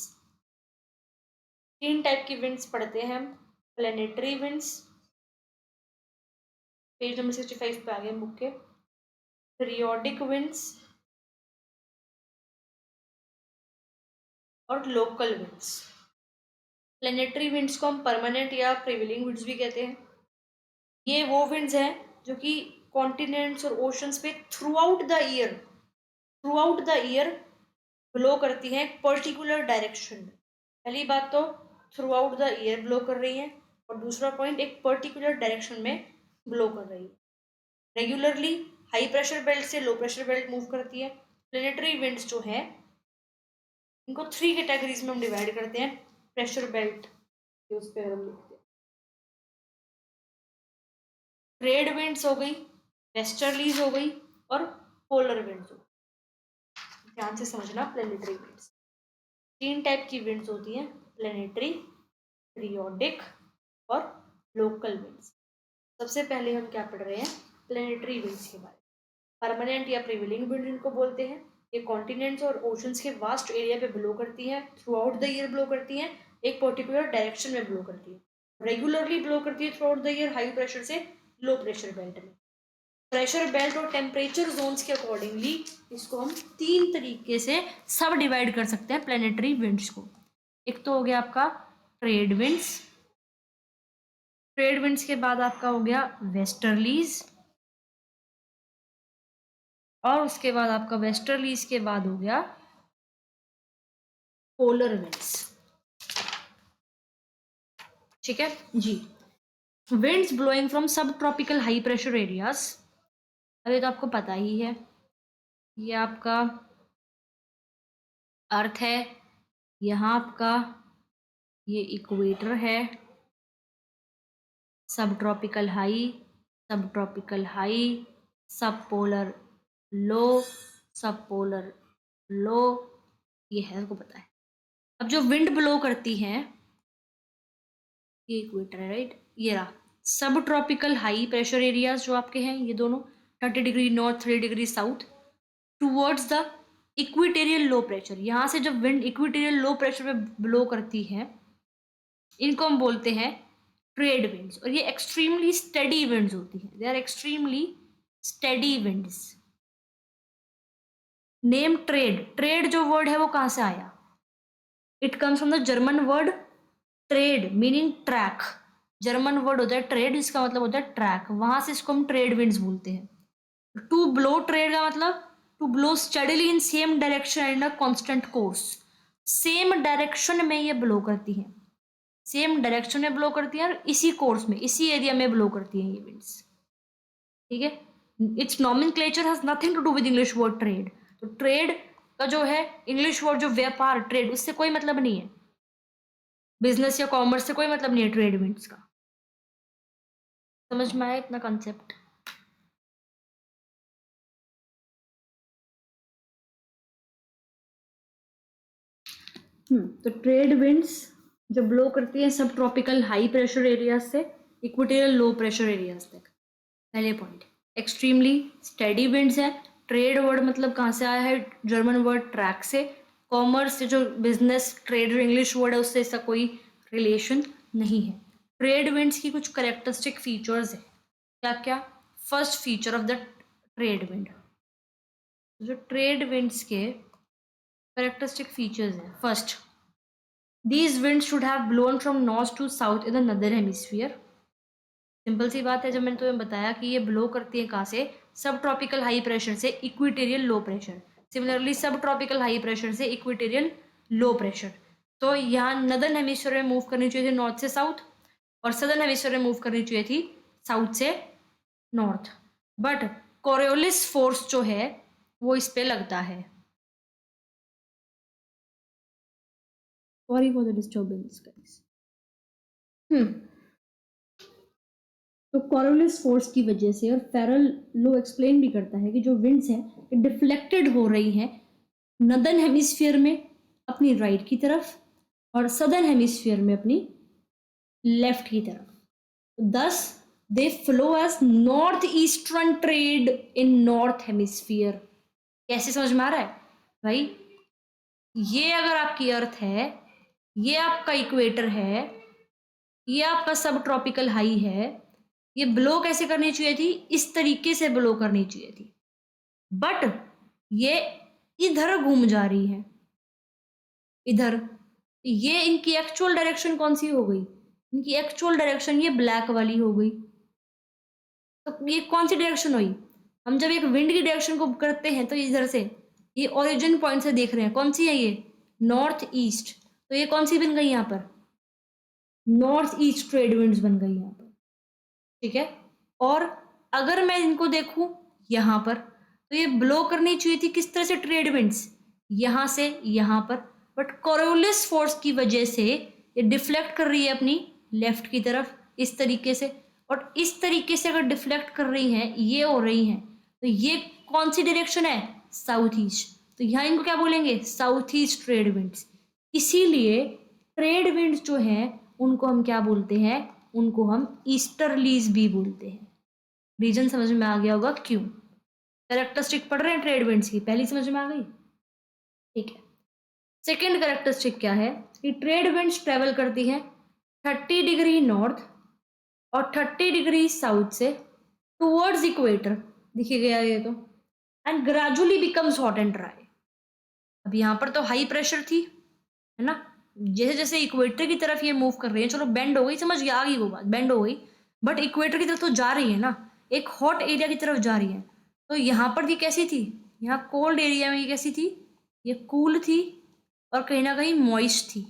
3 टाइप की विंड्स पढ़ते हैं हम। प्लेनेटरी विंड्स, पेज नंबर 65 पे आ गए बुक के। पीरियोडिक विंड्स और लोकल विंड्स। प्लेनेटरी विंड्स को हम परमानेंट या प्रिवेलिंग विंड्स भी कहते हैं। ये वो विंड्स हैं जो कि कॉन्टिनेंट्स और ओशंस पे through out the year blow करती हैं पर्टिकुलर डायरेक्शन में। पहली बात तो through out the year blow कर रही हैं, और दूसरा पॉइंट एक पर्टिकुलर डायरेक्शन में ब्लो कर रही है। रेगुलरली हाई प्रेशर बेल्ट से लो प्रेशर बेल्ट मूव करती है। प्लेनेटरी विंड्स जो है इनको 3 कैटेगरीज में हम डिवाइड करते हैं। प्रेशर बेल्ट उस पर हम लिखते हैं, ट्रेड विंड्स हो गई, वेस्टर्लीज हो गई और पोलर विंड्स हो गई। ध्यान से समझना, प्लेनेटरी विंड्स 3 टाइप की विंड्स होती हैं, प्लेनेटरी, पीरियोडिक और लोकल विंड्स। सबसे पहले हम क्या पढ़ रहे हैं, प्लेनेटरी विंड्स के बारे में। परमानेंट या प्रिवेलिंग विंड इनको बोलते हैं। ये कॉन्टिनेंट्स और ओशंस के वास्ट एरिया पे ब्लो करती हैं, through out the year blow करती हैं, एक पर्टिकुलर डायरेक्शन में ब्लो करती है। रेगुलरली ब्लो करती है through out the year, high pressure से लो प्रेशर बेल्ट में। प्रेशर बेल्ट और टेम्परेचर जोन्स के अकॉर्डिंगली इसको हम 3 तरीके से सब डिवाइड कर सकते हैं प्लेनेटरी विंड्स को। एक तो हो गया आपका ट्रेड विंड्स, ट्रेड विंड्स के बाद आपका हो गया वेस्टर्लीज, और उसके बाद आपका वेस्टर्लीज के बाद हो गया पोलर विंड्स। ठीक है जी। विंड्स ब्लोइंग फ्रॉम सब ट्रॉपिकल हाई प्रेशर एरियाज, अभी तो आपको पता ही है, ये आपका अर्थ है, यहाँ आपका ये इक्वेटर है, सब ट्रॉपिकल हाई, सब ट्रॉपिकल हाई, सब पोलर लो, सब पोलर लो, ये है, आपको पता है। अब जो विंड ब्लो करती है, ये इक्वेटर है राइट, ये रहा सब ट्रॉपिकल हाई प्रेशर एरियाज जो आपके हैं, ये दोनों 30 degree north, 30 degree south towards the equatorial low pressure. यहाँ से जब विंड इक्वेटेरियल लो प्रेशर पे ब्लो करती है, इनको हम बोलते हैं ट्रेड विंड्स, और ये एक्सट्रीमली स्टेडी विंड्स होती हैं, they are extremely steady winds. Name trade, trade जो वर्ड है वो कहाँ से आया, it comes from the German word trade meaning track. German word होता है ट्रेड, जिसका मतलब होता है ट्रैक, वहां से इसको हम ट्रेड विंड्स बोलते हैं। टू ब्लो, ट्रेड का मतलब to blow steadily in same direction and a constant course. Same direction में ये ब्लो करती हैं, सेम डायरेक्शन में ब्लो करती हैं और इसी कोर्स में, इसी एरिया में ब्लो करती हैं ये विंड्स। ठीक है, its nomenclature has nothing to do with English word trade. तो ट्रेड का जो है इंग्लिश वर्ड जो व्यापार, ट्रेड, उससे कोई मतलब नहीं है, बिजनेस या कॉमर्स से कोई मतलब नहीं है ट्रेड विंड्स का। समझ में आया इतना कंसेप्ट? तो ट्रेड विंड्स जब ब्लो करती है सब ट्रॉपिकल हाई प्रेशर एरियाज से इक्वेटोरियल लो प्रेशर एरियाज तक। पहले पॉइंट, एक्सट्रीमली स्टेडी विंड्स है। ट्रेड वर्ड मतलब कहाँ से आया है, जर्मन वर्ड ट्रैक से। कॉमर्स से जो बिजनेस ट्रेड इंग्लिश वर्ड है उससे इसका कोई रिलेशन नहीं है। ट्रेड विंड्स की कुछ करेक्टरिस्टिक फीचर्स है, क्या क्या? First feature of the trade wind, जो ट्रेड विंड्स के करेक्टरिस्टिक फीचर्स हैं, first, these winds should have blown from north to south in the northern hemisphere. Simple सी बात है, जब मैंने तुम्हें बताया कि ये ब्लो करती है कहाँ से, सब ट्रॉपिकल हाई प्रेशर से इक्वेटेरियल लो प्रेशर, सिमिलरली सब ट्रॉपिकल हाई प्रेशर से इक्वेटेरियल लो प्रेशर। तो यहाँ नदर्न हेमिस्फीयर में मूव करनी चाहिए थी नॉर्थ से साउथ, और सदर्न हेमिस्फीयर में मूव करनी चाहिए थी साउथ से नॉर्थ। बट कोरियोलिस फोर्स जो है वो इस पे लगता है। Sorry for the disturbance guys. तो कोरियोलिस फोर्स की वजह से, और फेरल लो एक्सप्लेन भी करता है कि जो विंड्स हैं डिफ्लेक्टेड हो रही हैं नदर्न हेमिस्फीयर में अपनी राइट की तरफ, और सदर्न हेमिस्फीयर में अपनी लेफ्ट की तरफ। Thus they flow as north eastern trade in north hemisphere. कैसे समझ में आ रहा है भाई? ये अगर आपकी अर्थ है, ये आपका इक्वेटर है, ये आपका सब ट्रॉपिकल हाई है, ये ब्लो कैसे करनी चाहिए थी? इस तरीके से ब्लो करनी चाहिए थी, बट ये इधर घूम जा रही है, इधर। ये इनकी एक्चुअल डायरेक्शन कौन सी हो गई? इनकी एक्चुअल डायरेक्शन ये ब्लैक वाली हो गई। तो ये कौन सी डायरेक्शन हुई? हम जब एक विंड की डायरेक्शन को करते हैं तो इधर से, ये ओरिजिन पॉइंट से देख रहे हैं, कौन सी है ये? North east. तो ये कौन सी बन गई यहाँ पर? नॉर्थ ईस्ट ट्रेड विंड्स बन गई यहाँ पर, ठीक है। और अगर मैं इनको देखूं यहाँ पर, तो ये ब्लो करनी चाहिए थी किस तरह से? ट्रेड विंड्स यहाँ से यहाँ पर, बट कोरियोलिस फोर्स की वजह से ये डिफ्लेक्ट कर रही है अपनी लेफ्ट की तरफ इस तरीके से, और इस तरीके से अगर डिफ्लेक्ट कर रही हैं, ये हो रही हैं, तो ये कौन सी डायरेक्शन है? South east. तो यहाँ इनको क्या बोलेंगे? South east trade winds. इसीलिए ट्रेड विंड्स जो हैं उनको हम क्या बोलते हैं? उनको हम ईस्टर्लीज भी बोलते हैं। रीजन समझ में आ गया होगा क्यों? कैरेक्टरिस्टिक पढ़ रहे हैं ट्रेड विंड्स की, पहली समझ में आ गई, ठीक है। सेकेंड कैरेक्टरिस्टिक क्या है कि ट्रेड विंड्स ट्रेवल करती हैं 30 डिग्री नॉर्थ और 30 डिग्री साउथ से टूवर्ड्स इक्वेटर, दिखे गया ये तो, and gradually becomes hot and dry. अब यहाँ पर तो हाई प्रेशर थी, है ना, जैसे जैसे इक्वेटर की तरफ ये मूव कर रही है, चलो बेंड हो गई, समझ गया, आ गई वो बात, बेंड हो गई, बट इक्वेटर की तरफ तो जा रही है ना, एक हॉट एरिया की तरफ जा रही है। तो यहाँ पर ये कैसी थी? यहाँ कोल्ड एरिया में ये कैसी थी? ये कूल थी और कहीं ना कहीं मॉइस्ट थी,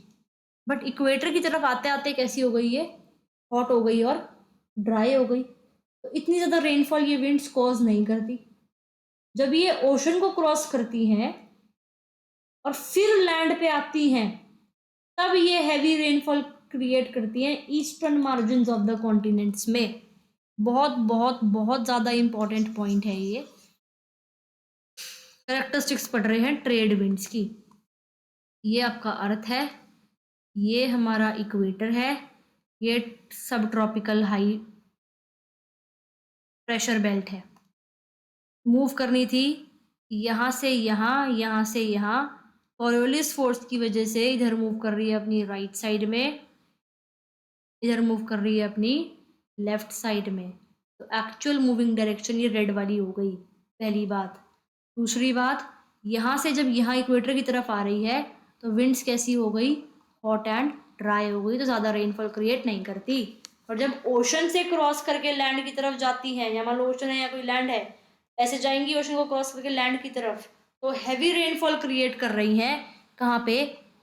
बट इक्वेटर की तरफ आते आते कैसी हो गई? ये हॉट हो गई और ड्राई हो गई। तो इतनी ज़्यादा रेनफॉल ये विंड्स कॉज नहीं करती। जब ये ओशन को क्रॉस करती हैं और फिर लैंड पे आती हैं, तब ये हैवी रेनफॉल क्रिएट करती हैं eastern margin of the continents में। बहुत बहुत बहुत ज़्यादा इंपॉर्टेंट पॉइंट है ये। कैरेक्टरिस्टिक्स पढ़ रहे हैं ट्रेड विंड्स की। ये आपका अर्थ है, ये हमारा इक्वेटर है, ये सब ट्रॉपिकल हाई प्रेशर बेल्ट है। मूव करनी थी यहाँ से यहाँ, यहाँ से यहाँ, कोरियोलिस फोर्स की वजह से इधर मूव कर रही है अपनी राइट साइड में, इधर मूव कर रही है अपनी लेफ्ट साइड में। तो एक्चुअल मूविंग डायरेक्शन ये रेड वाली हो गई, पहली बात। दूसरी बात, यहाँ से जब यहाँ इक्वेटर की तरफ आ रही है तो विंड्स कैसी हो गई? हॉट एंड ड्राई हो गई, तो ज़्यादा रेनफॉल क्रिएट नहीं करती। और जब ओशन से क्रॉस करके लैंड की तरफ जाती हैं, या मान लो ओशन है या कोई लैंड है, ऐसे जाएंगी ओशन को क्रॉस करके लैंड की तरफ, तो हैवी रेनफॉल क्रिएट कर रही हैं कहाँ पे?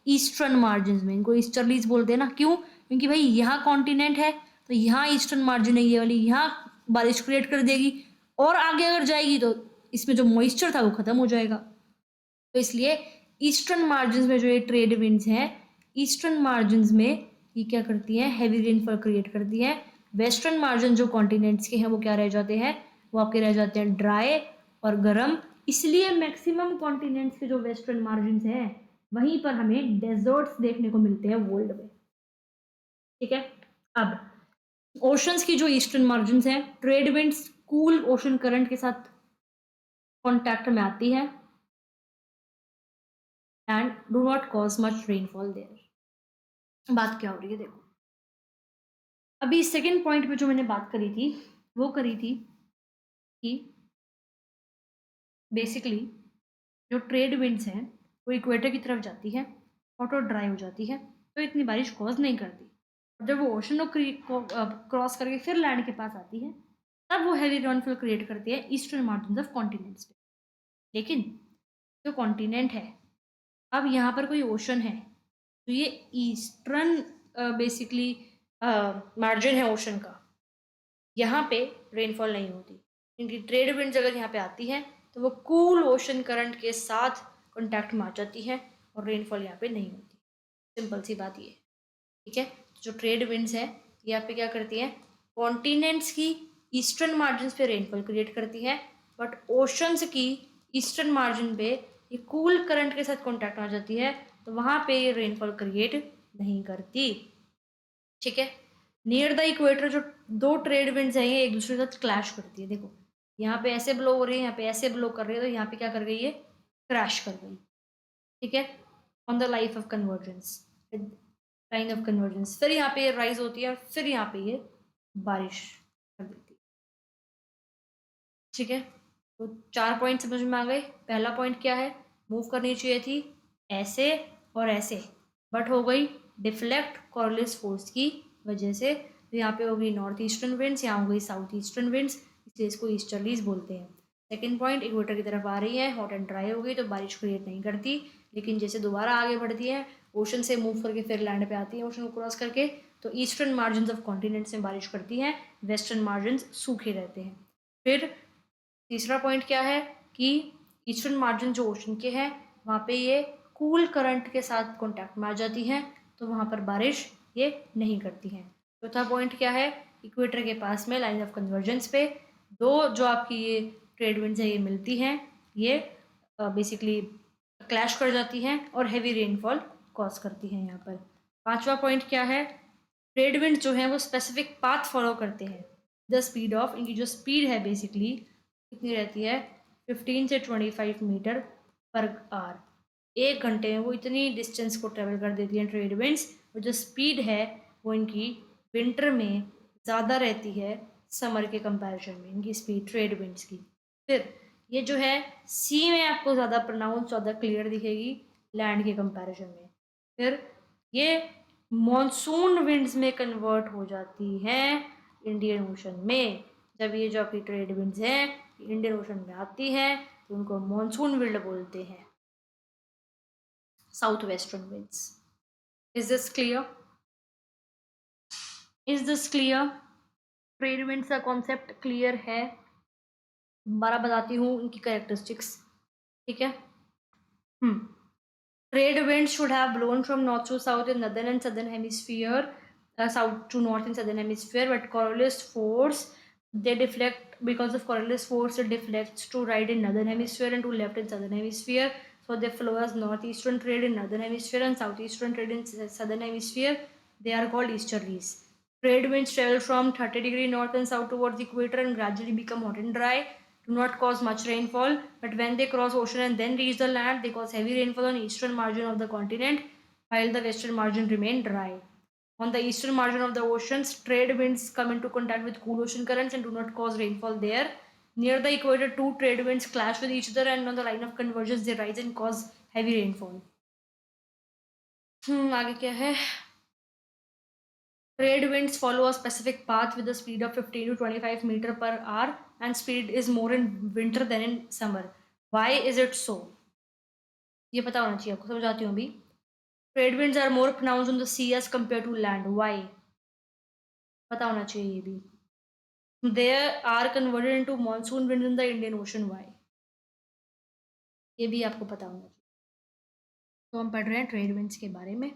ईस्टर्न मार्जिन में। इनको ईस्टर्लीज बोलते हैं ना, क्यों? क्योंकि भाई यहाँ कॉन्टिनेंट है, तो यहाँ ईस्टर्न मार्जिन है, ये वाली यहाँ बारिश क्रिएट कर देगी, और आगे अगर जाएगी तो इसमें जो मॉइस्चर था वो खत्म हो जाएगा। तो इसलिए ईस्टर्न मार्जिन में जो ये ट्रेड विंड्स हैं, ईस्टर्न मार्जिन में ये क्या करती हैं? हैवी रेनफॉल क्रिएट करती हैं। वेस्टर्न मार्जिन जो कॉन्टिनेंट्स के हैं वो क्या रह जाते हैं? वो आपके रह जाते हैं ड्राई और गर्म। इसलिए मैक्सिमम कॉन्टिनेंट्स के जो वेस्टर्न मार्जिन हैं वहीं पर हमें डेजर्ट्स देखने को मिलते हैं वर्ल्ड में, ठीक है। अब ओशंस की जो ईस्टर्न मार्जिन हैं, trade winds cool ocean current के साथ कॉन्टैक्ट में आती है and do not cause much rainfall there. बात क्या हो रही है देखो, अभी सेकेंड पॉइंट पे जो मैंने बात करी थी वो करी थी कि बेसिकली जो ट्रेड विंड्स हैं वो इक्वेटर की तरफ जाती है, हॉट और ड्राई हो जाती है, तो इतनी बारिश कॉज नहीं करती। और जब वो ओशन को क्रॉस करके फिर लैंड के पास आती है, तब वो हैवी रेनफॉल क्रिएट करती है ईस्टर्न मार्जिन ऑफ कॉन्टिनेंट्स पे। लेकिन जो कॉन्टिनेंट है, अब यहाँ पर कोई ओशन है, तो ये ईस्टर्न बेसिकली मार्जिन है ओशन का, यहाँ पे रेनफॉल नहीं होती। इनकी ट्रेड विंड्स अगर यहाँ पे आती हैं तो वो कूल ओशन करंट के साथ कॉन्टैक्ट में आ जाती है और रेनफॉल यहाँ पे नहीं होती। सिंपल सी बात ये, ठीक है। जो ट्रेड विंड्स है यहाँ पे क्या करती है, कॉन्टिनेंट्स की ईस्टर्न मार्जिन पे रेनफॉल क्रिएट करती है, बट ओशंस की ईस्टर्न मार्जिन पे ये कूल करंट के साथ कॉन्टैक्ट में आ जाती है, तो वहाँ पे ये रेनफॉल क्रिएट नहीं करती, ठीक है। नियर द इक्वेटर जो दो ट्रेड विंड्स हैं ये एक दूसरे के साथ क्लैश करती है। देखो यहाँ पे ऐसे ब्लो हो रही है, यहाँ पे ऐसे ब्लो कर रही है, तो यहाँ पे क्या कर गई है, क्रैश कर गई, ठीक है। On the life of convergence, line of convergence, फिर यहाँ पे ये राइज होती है और फिर यहाँ पे ये बारिश कर देती है, ठीक है। तो 4 पॉइंट समझ में आ गए। पहला पॉइंट क्या है, मूव करनी चाहिए थी ऐसे और ऐसे, बट हो गई डिफ्लेक्ट कॉर्लिस फोर्स की वजह से। तो यहाँ पे हो गई नॉर्थ ईस्टर्न विंड्स, यहाँ हो गई साउथ ईस्टर्न विंड्स, इसलिए इसको ईस्टर्लीज बोलते हैं। सेकेंड पॉइंट, इक्वेटर की तरफ आ रही है, हॉट एंड ड्राई हो गई तो बारिश क्रिएट नहीं करती, लेकिन जैसे दोबारा आगे बढ़ती है ओशन से मूव करके फिर लैंड पे आती है ओशन को क्रॉस करके, तो ईस्टर्न मार्जिन ऑफ कॉन्टिनेंट्स में बारिश करती है, वेस्टर्न मार्जिन सूखे रहते हैं। फिर तीसरा पॉइंट क्या है कि ईस्टर्न मार्जिन जो ओशन के हैं वहाँ पे ये कूल करंट के साथ कॉन्टैक्ट में आ जाती हैं, तो वहाँ पर बारिश ये नहीं करती हैं। चौथा पॉइंट क्या है, इक्वेटर के पास में लाइन ऑफ कन्वर्जेंस पे दो जो आपकी ये ट्रेड विंड्स है ये मिलती हैं, ये बेसिकली क्लैश कर जाती हैं और हैवी रेनफॉल कॉज करती हैं यहाँ पर। पांचवा पॉइंट क्या है, ट्रेड विंड जो है वो स्पेसिफिक पाथ फॉलो करते हैं, द स्पीड ऑफ, इनकी जो स्पीड है बेसिकली कितनी रहती है, 15 से 25 मीटर पर आवर। एक घंटे में वो इतनी डिस्टेंस को ट्रेवल कर देती हैं ट्रेड विंड्स, और जो स्पीड है वो इनकी विंटर में ज़्यादा रहती है समर के कंपैरिजन में, इनकी स्पीड ट्रेड विंड्स की। फिर ये जो है सी में आपको ज़्यादा प्रोनाउंस, ज़्यादा क्लियर दिखेगी लैंड के कंपैरिजन में। फिर ये मॉनसून विंड्स में कन्वर्ट हो जाती हैं इंडियन ओशन में। जब ये जो आपकी ट्रेड विंड्स हैं इंडियन ओशन में आती हैं तो उनको मॉनसून विंड बोलते हैं, south western winds. Is this clear, is this clear? Trade winds का कॉन्सेप्ट क्लियर है? दोबारा बताती हूँ इनकी कैरेक्टरिस्टिक्स, ठीक है। Trade winds should have blown from north to south in northern and southern hemisphere, south to north in southern hemisphere, but Coriolis force, they deflect, because of Coriolis force it deflects to right in northern hemisphere and to left in southern hemisphere, so they flow as northeastern trade in northern hemisphere and southeastern trade in southern hemisphere. They are called easterlies. Trade winds travel from 30° north and south towards the equator and gradually become hot and dry, do not cause much rainfall, but when they cross ocean and then reach the land, they cause heavy rainfall on eastern margin of the continent, while the western margin remain dry. On the eastern margin of the oceans, trade winds come into contact with cool ocean currents and do not cause rainfall there. Near the equator, two trade winds clash with each other, and on the line of convergence, they rise and cause heavy rainfall. आगे क्या है? Trade winds follow a specific path with a speed of 15 to 25 meter per hour, and speed is more in winter than in summer. Why is it so? ये पता होना चाहिए आपको, समझाती हूँ अभी। Trade winds are more pronounced on the sea as compared to land. Why? पता होना चाहिए ये भी। They are converted into monsoon winds in the Indian Ocean. Why? ये भी आपको पता होना चाहिए। तो हम पढ़ रहे हैं ट्रेड विंड्स के बारे में,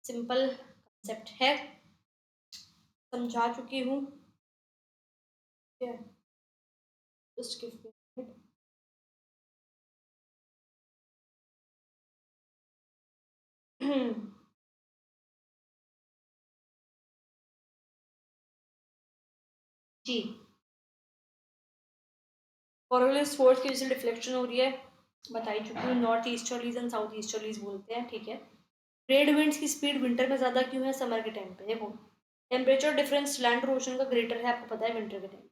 सिंपल कंसेप्ट है, समझा चुकी हूँ। Just give me a minute. जी, कॉर्योलिस फोर्स की वजह से डिफ्लेक्शन हो रही है, बता ही चुकी हूँ। North easterlies and south easterlies बोलते हैं, ठीक है। ट्रेड विंड्स की स्पीड विंटर में ज़्यादा क्यों है समर के टाइम पे? देखो टेम्परेचर डिफरेंस लैंड और ओशन का ग्रेटर है, आपको पता है विंटर के टाइम।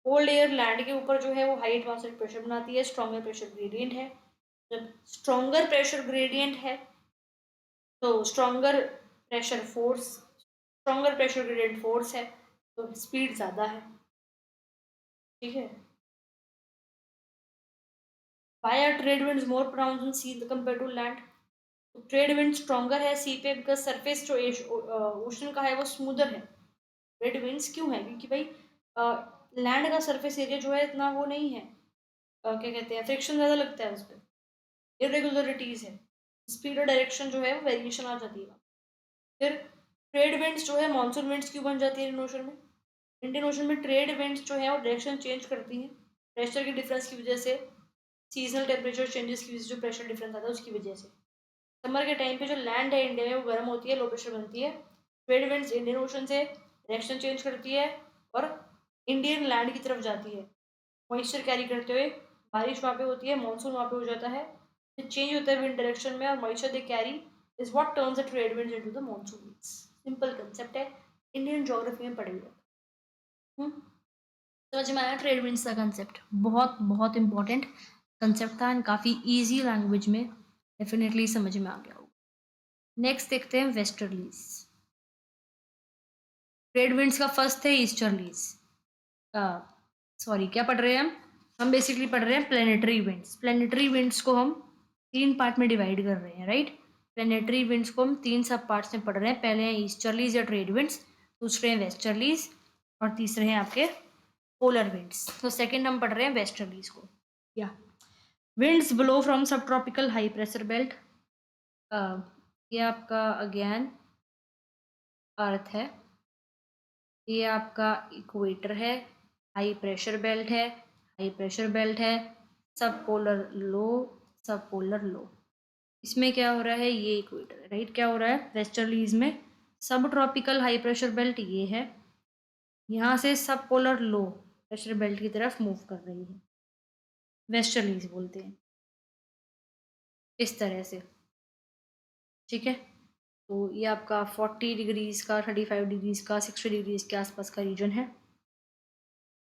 कोल्ड एयर लैंड के ऊपर जो है वो हाई एटमॉस्फेरिक प्रेशर बनाती है, स्ट्रॉन्गर प्रेशर ग्रेडियंट है। जब स्ट्रॉन्गर प्रेशर ग्रेडियंट है तो स्ट्रॉन्गर प्रेशर ग्रेडियंट फोर्स है, तो स्पीड ज़्यादा है, ठीक है। Why are trade winds more pronounced on sea compared to land? Trade wind stronger है सी पे बिकॉज सरफेस जो ओशन का है वो स्मूदर है। ट्रेड विंड्स क्यों है? क्योंकि भाई लैंड का सरफेस एरिया जो है इतना वो नहीं है, क्या कहते हैं, फ्रिक्शन ज़्यादा लगता है उस पर, इरेगुलरिटीज़ है, स्पीड और डायरेक्शन जो है वो वेरिएशन आ जाती है। फिर ट्रेड विंड्स जो है मानसून विंड्स क्यों बन जाती है इंडियन ओशन में? इंडियन ओशन में ट्रेड विंड्स जो है वो डायरेक्शन चेंज करती हैं प्रेशर के डिफरेंस की वजह से, सीजनल टेम्परेचर चेंजेस की वजह से जो प्रेशर डिफरेंस आता है उसकी वजह से। समर के टाइम पे जो लैंड है इंडिया में वो गर्म होती है, लो प्रेशर बनती है। ट्रेड विंड्स इंडियन ओशन से डायरेक्शन चेंज करती है और इंडियन लैंड की तरफ जाती है मॉइस्चर कैरी करते हुए। बारिश वहाँ पे होती है, मानसून वहाँ पे हो जाता है, फिर चेंज होता है विंड डायरेक्शन में और moisture they carry is what turns the trade winds into the monsoon winds. Simple concept है, इंडियन ज्योग्राफी में पढ़े हुए। समझ में आया ट्रेड विंड्स का कंसेप्ट? बहुत बहुत इंपॉर्टेंट कंसेप्ट था एंड काफ़ी इजी लैंग्वेज में डेफिनेटली समझ में आ गया होगा। नेक्स्ट देखते हैं वेस्टर्लीज। ट्रेड विंड्स का फर्स्ट है ईस्टर्लीज। सॉरी, क्या पढ़ रहे हैं हम बेसिकली पढ़ रहे हैं प्लेनेटरी विंड्स। प्लेनेटरी विंड्स को हम 3 पार्ट में डिवाइड कर रहे हैं, राइट? प्लेनेटरी विंड्स को हम 3 सब पार्ट्स में पढ़ रहे हैं। पहले हैं ईस्टर्लीज या ट्रेड विंड्स, दूसरे हैं वेस्टर्लीज और तीसरे हैं आपके पोलर विंड्स। तो सेकंड हम पढ़ रहे हैं वेस्टर्लीज को। या विंड्स ब्लो फ्रॉम सब ट्रॉपिकल हाई प्रेशर बेल्ट। ये आपका अगेन अर्थ है, ये आपका इक्वेटर है, हाई प्रेशर बेल्ट है, हाई प्रेशर बेल्ट है, सब पोलर लो, सब पोलर लो। इसमें क्या हो रहा है, ये इक्वेटर है, राइट? क्या हो रहा है वेस्टर्लीज में? सब ट्रॉपिकल हाई प्रेशर बेल्ट ये है, यहाँ से सब पोलर लो प्रेशर बेल्ट की तरफ मूव कर रही है, वेस्टर्लीज बोलते हैं इस तरह से, ठीक है? तो ये आपका 40 डिग्रीज का, 35 डिग्रीज का, 60 डिग्रीज के आसपास का रीजन है।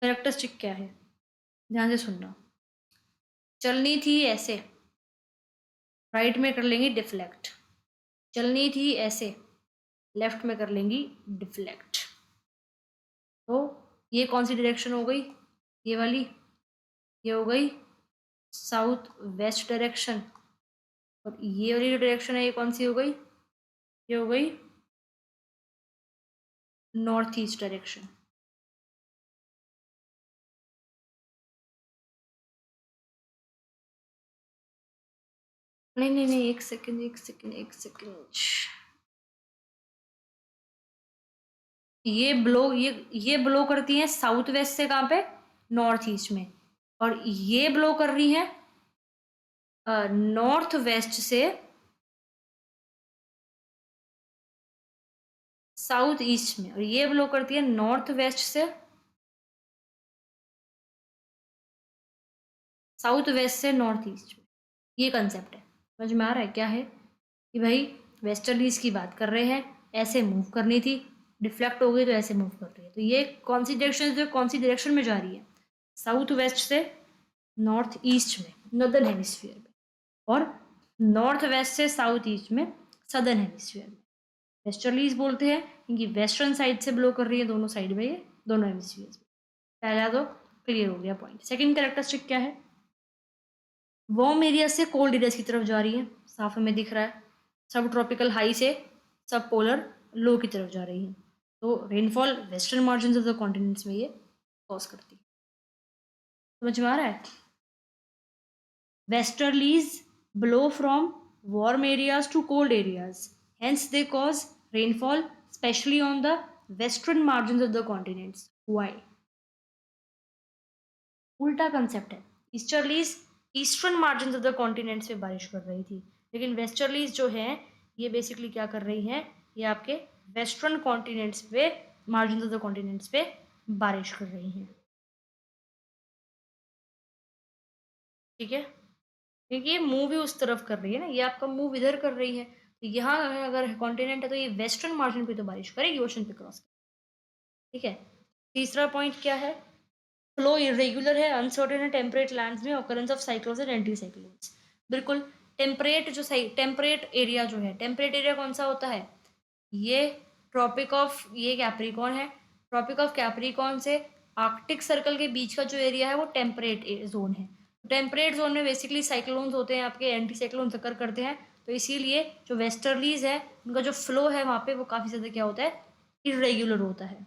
कैरेक्टरिस्टिक क्या है, ध्यान से सुनना। चलनी थी ऐसे, राइट में कर लेंगी डिफ्लेक्ट। चलनी थी ऐसे, लेफ्ट में कर लेंगी डिफ्लेक्ट। तो ये कौन सी डायरेक्शन हो गई, ये वाली, ये हो गई साउथ वेस्ट डायरेक्शन। और ये वाली जो डायरेक्शन है ये कौन सी हो गई, ये हो गई नॉर्थ ईस्ट डायरेक्शन। नहीं नहीं नहीं, एक सेकेंड एक सेकेंड एक सेकेंड। ये ब्लो करती हैं साउथ वेस्ट से, कहाँ पे, नॉर्थ ईस्ट में। और ये ब्लो कर रही हैं नॉर्थ वेस्ट से साउथ ईस्ट में, और ये ब्लो करती है नॉर्थ वेस्ट से साउथ वेस्ट से नॉर्थ ईस्ट में। ये कंसेप्ट है, समझ में आ रहा है क्या है कि भाई वेस्टर्लीज की बात कर रहे हैं, ऐसे मूव करनी थी, डिफ्लेक्ट हो गई तो ऐसे मूव कर रही है। तो ये कौन सी डायरेक्शन जो कौन सी डायरेक्शन में जा रही है, साउथ वेस्ट से नॉर्थ ईस्ट में, नॉर्दर्न हेमिस्फीयर में, और नॉर्थ वेस्ट से साउथ ईस्ट में, सदर्न हेमिस्फीयर में। वेस्टर्लीज बोलते हैं क्योंकि वेस्टर्न साइड से ब्लो कर रही है दोनों साइड में, ये दोनों हेमिस्फीयर्स में। पहला तो क्लियर हो गया पॉइंट। सेकंड कैरेक्टरिस्टिक क्या है, वार्म एरिया से कोल्ड एरियाज की तरफ जा रही है, साफ हमें दिख रहा है। सब ट्रॉपिकल हाई से सब पोलर लो की तरफ जा रही है। तो rainfall western margin of the continents में ये कॉज करती है। समझ में आ रहा है? Westerlies blow from warm areas to cold areas, hence they cause rainfall specially on the western margin of the continents. Why? उल्टा कंसेप्ट है। Easterlies eastern margin of the continents पे बारिश कर रही थी, लेकिन वेस्टर्लीज जो है ये बेसिकली क्या कर रही हैं, ये आपके वेस्टर्न कॉन्टिनेंट्स पे, मार्जिन ऑफ द कॉन्टिनेंट्स पे बारिश कर रही हैं, ठीक है? क्योंकि ये मूव भी उस तरफ कर रही है ना, ये आपका मूव इधर कर रही है, तो यहाँ अगर कॉन्टिनेंट है तो ये वेस्टर्न मार्जिन पे तो बारिश करेगी, ओशन पे क्रॉस, ठीक है? तीसरा पॉइंट क्या है, फ्लो इरेगुलर है, अनसर्टेन है टेम्परेट लैंड्स में, occurrence of cyclones and anti cyclones. बिल्कुल टेम्परेट जो सही टेम्परेट एरिया जो है, टेम्परेट एरिया कौन सा होता है, ये ट्रॉपिक ऑफ, ये कैप्रिकॉन है, ट्रॉपिक ऑफ कैप्रिकॉन से आर्कटिक सर्कल के बीच का जो एरिया है वो टेम्परेट जोन है। टेम्परेट जोन में बेसिकली साइक्लोन्स होते हैं, आपके एंटी साइक्लोन्स अकर करते हैं, तो इसीलिए जो वेस्टर्लीज है उनका जो फ्लो है वहाँ पे वो काफ़ी ज़्यादा क्या होता है, इरेग्युलर होता है।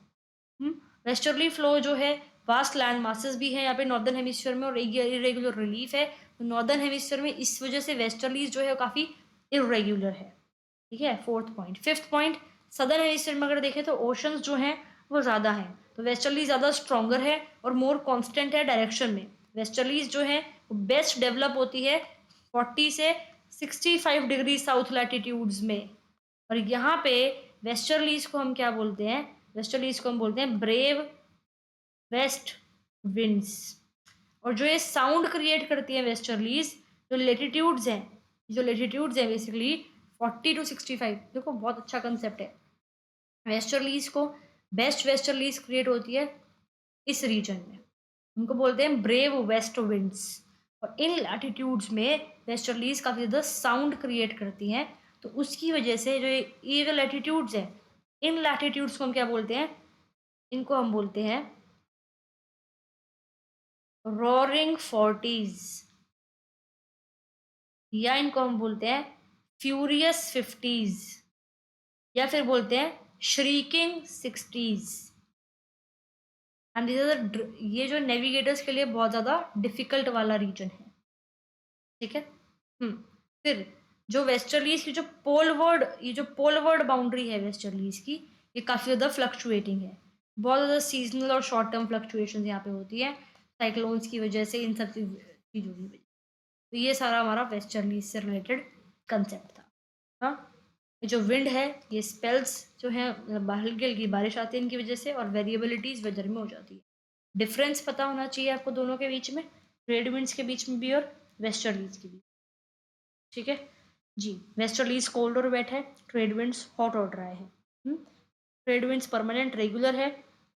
वेस्टर्ली फ्लो जो है वास्ट लैंड मासेस भी हैं यहाँ पे नॉर्दर्न हेमिस्फीयर में और इरेगुलर रिलीफ है। तो नॉर्दर्न हेमिस्फीयर में इस वजह से वेस्टर्लीज जो है काफ़ी इरेगुलर है। ठीक है, fourth point. Fifth point, southern hemisphere में अगर देखें तो ओशंस जो हैं वो ज़्यादा हैं, तो वेस्टर्ली ज़्यादा स्ट्रॉन्गर है और मोर कॉन्स्टेंट है डायरेक्शन में। वेस्टर्लीज जो है वो बेस्ट डेवलप होती है 40 से 65 डिग्री साउथ लैटिट्यूड्स में। और यहाँ पे वेस्टर्लीज को हम क्या बोलते हैं, वेस्टर्लीज को हम बोलते हैं ब्रेव वेस्ट विंड्स। और जो ये साउंड क्रिएट करती है वेस्टर्लीज, जो लेटिट्यूड्स हैं, जो लेटिट्यूड्स हैं बेसिकली 40 to 65, देखो बहुत अच्छा कंसेप्ट है। वेस्टर्लीज को बेस्ट वेस्टर्लीज क्रिएट होती है इस रीजन में, उनको बोलते हैं ब्रेव वेस्ट विंड्स। और इन लैटिट्यूड्स में वेस्टर्लीज काफ़ी ज़्यादा साउंड क्रिएट करती हैं, तो उसकी वजह से जो ये जो लैटिट्यूड्स हैं, इन लैटिट्यूड्स को हम क्या बोलते हैं, इनको हम बोलते हैं रोरिंग फोर्टीज, या इनको हम बोलते हैं फ्यूरियस फिफ्टीज, या फिर बोलते हैं श्रीकिंग सिक्सटीज। एंड ये जो नेविगेटर्स के लिए बहुत ज़्यादा डिफिकल्ट वाला रीजन है। ठीक है। फिर जो वेस्टर्लीज की जो पोलवर्ड, ये जो पोलवर्ड बाउंड्री है वेस्टर्लीज की, ये काफ़ी ज़्यादा फ्लक्चुएटिंग है। बहुत ज़्यादा सीजनल और शॉर्ट टर्म फ्लक्चुएशन यहाँ पे होती है साइक्लोन्स की वजह से, इन सब चीज़ों की वजह। तो ये सारा हमारा वेस्टर्लीज से रिलेटेड कंसेप्ट था। हाँ, जो विंड है ये स्पेल्स जो है हल्की हल्की बारिश आती है इनकी वजह से, और वेरिएबिलिटीज वेदर में हो जाती है। डिफरेंस पता होना चाहिए आपको दोनों के बीच में, ट्रेड विंड्स के बीच में भी और वेस्टर्लीज के बीच। ठीक है जी। वेस्टर्लीज कोल्ड और वेट है, ट्रेड विंड्स हॉट और ड्राई है। ट्रेड विंड्स परमानेंट रेगुलर है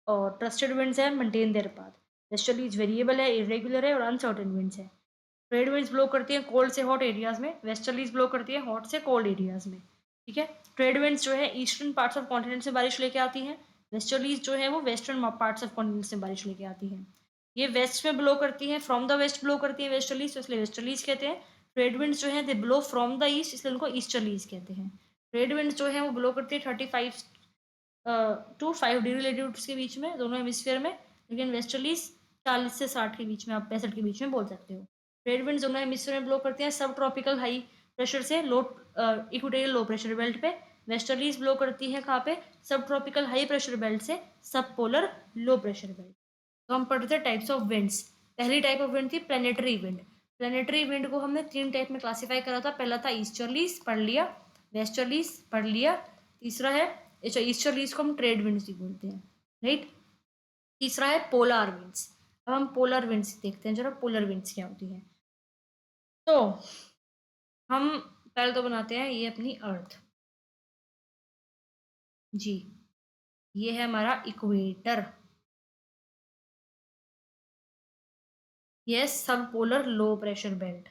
और ट्रस्टेड विंड्स है maintain their path. Westerlies variable है, इरेगुलर है और अनसर्टेन विंड्स है। ट्रेड विंड्स ब्लो करती हैं कोल्ड से हॉट एरियाज में, वेस्टर्लीज ब्लो करती है हॉट से कोल्ड एरियाज में। ठीक है। ट्रेड विंड्स जो है ईस्टर्न पार्ट्स ऑफ कॉन्टिनेंट से बारिश लेके आती हैं, वेस्टर्लीज जो है वो वेस्टर्न पार्ट्स ऑफ कॉन्टिनेंट से बारिश लेके आती हैं। ये वेस्ट में ब्लो करती हैं, फ्रॉम द वेस्ट ब्लो करती है वेस्टर्लीज, तो इसलिए वेस्टर्लीज कहते हैं। ट्रेड विंड्स जो है दे ब्लो फ्रॉम द ईस्ट, इसलिए उनको ईस्टर्लीज कहते हैं। ट्रेड विंड्स जो है वो ब्लो करती है 35 to 5 डिग्री लेटिट्यूड्स के बीच में दोनों हेमिस्फीयर में, लेकिन वेस्टर्लीज 40 से 60 के बीच में, आप 65 के बीच में बोल सकते हो। ट्रेड विंड्स दोनों हेमिस्फीयर में ब्लो करते हैं सब ट्रॉपिकल हाई प्रेशर से लो इक्वेटोरियल लो प्रेशर बेल्ट पे। वेस्टर्लीज ब्लो करती है कहाँ पे, सब ट्रॉपिकल हाई प्रेशर बेल्ट से सब पोलर लो प्रेशर बेल्ट। तो हम पढ़ते थे टाइप्स ऑफ विंड्स। पहली टाइप ऑफ विंड थी प्लेनेटरी विंड। प्लेनेटरी विंड को हमने 3 टाइप में क्लासीफाई करा था। पहला था ईस्टर्लीज, पढ़ लिया। वेस्टर्लीज पढ़ लिया। तीसरा है, अच्छा ईस्टर्लीज को हम ट्रेड विंड्स भी बोलते हैं, राइट। तीसरा है पोलर विंड्स। अब हम पोलर विंड्स देखते हैं जरा, पोलर विंड्स क्या होती है। तो हम पहले तो बनाते हैं ये अपनी अर्थ जी, ये है हमारा इक्वेटर, ये sub polar low pressure belt.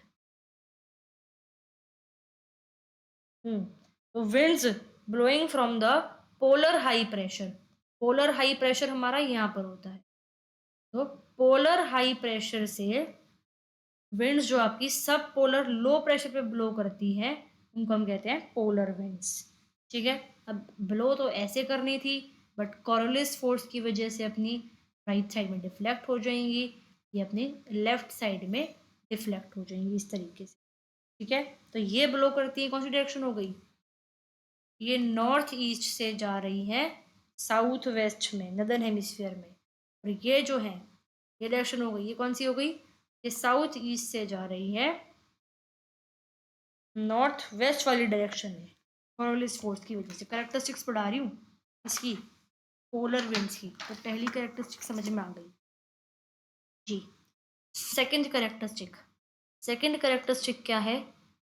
तो winds blowing from the polar high pressure, polar high pressure हमारा यहाँ पर होता है। तो पोलर हाई प्रेशर से विंड्स जो आपकी सब पोलर लो प्रेशर पे ब्लो करती है, उनको हम कहते हैं पोलर विंड्स। ठीक है। अब ब्लो तो ऐसे करनी थी, बट कॉरोलिस फोर्स की वजह से अपनी राइट साइड में डिफ्लेक्ट हो जाएंगी, ये अपनी लेफ्ट साइड में डिफ्लेक्ट हो जाएंगी इस तरीके से। ठीक है। तो ये ब्लो करती है, कौन सी डायरेक्शन हो गई, ये नॉर्थ ईस्ट से जा रही है साउथ वेस्ट में, नदर्न हेमिस्फीयर में। और ये जो है ये डायरेक्शन हो गई, ये कौन सी हो गई, ये साउथ ईस्ट से जा रही है नॉर्थ वेस्ट वाली डायरेक्शन में, कॉरोलिस फोर्स की वजह से। कैरेक्टरिस्टिक्स पढ़ा रही हूँ इसकी, पोलर विंड्स की, तो पहली कैरेक्टरिस्टिक समझ में आ गई जी। सेकंड कैरेक्टरिस्टिक, सेकंड कैरेक्टरिस्टिक क्या है,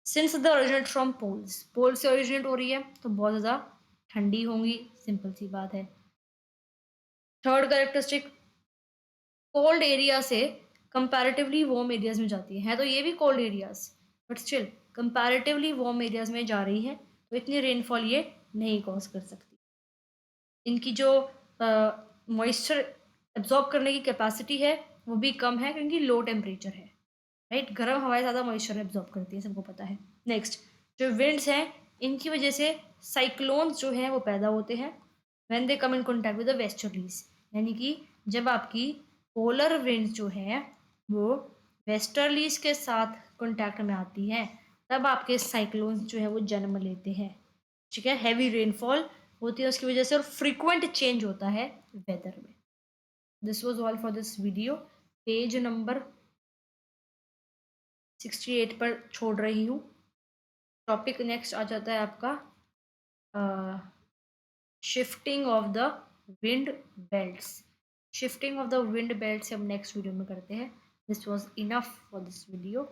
since the originate from poles, pole से ओरिजिनेट हो रही है तो बहुत ज़्यादा ठंडी होंगी, सिंपल सी बात है। थर्ड कैरेक्टरिस्टिक, कोल्ड एरिया से कंपैरेटिवली वार्म एरियाज में जाती है तो ये भी cold areas, but still comparatively warm areas में जा रही है, तो इतनी रेनफॉल ये नहीं कॉज कर सकती। इनकी जो मॉइस्चर एब्जॉर्ब करने की कैपेसिटी है वो भी कम है, क्योंकि लो टेम्परेचर है, राइट। गर्म हवाएं ज़्यादा मॉइस्चर एब्जॉर्ब करती है, सबको पता है। नेक्स्ट, जो विंड्स हैं इनकी वजह से साइक्लोन्स जो हैं वो पैदा होते हैं when they come in contact with the westerlies, यानी कि जब आपकी पोलर विंड जो है वो वेस्टर्लीज के साथ कांटेक्ट में आती है, तब आपके साइक्लोन्स जो है वो जन्म लेते हैं। ठीक है, हैवी रेनफॉल होती है उसकी वजह से, और फ्रीक्वेंट चेंज होता है वेदर में। This was all for this video. Page number 68 पर छोड़ रही हूँ। टॉपिक नेक्स्ट आ जाता है आपका shifting of the wind belts. Shifting of the wind belts हम नेक्स्ट वीडियो में करते हैं। This was enough for this video.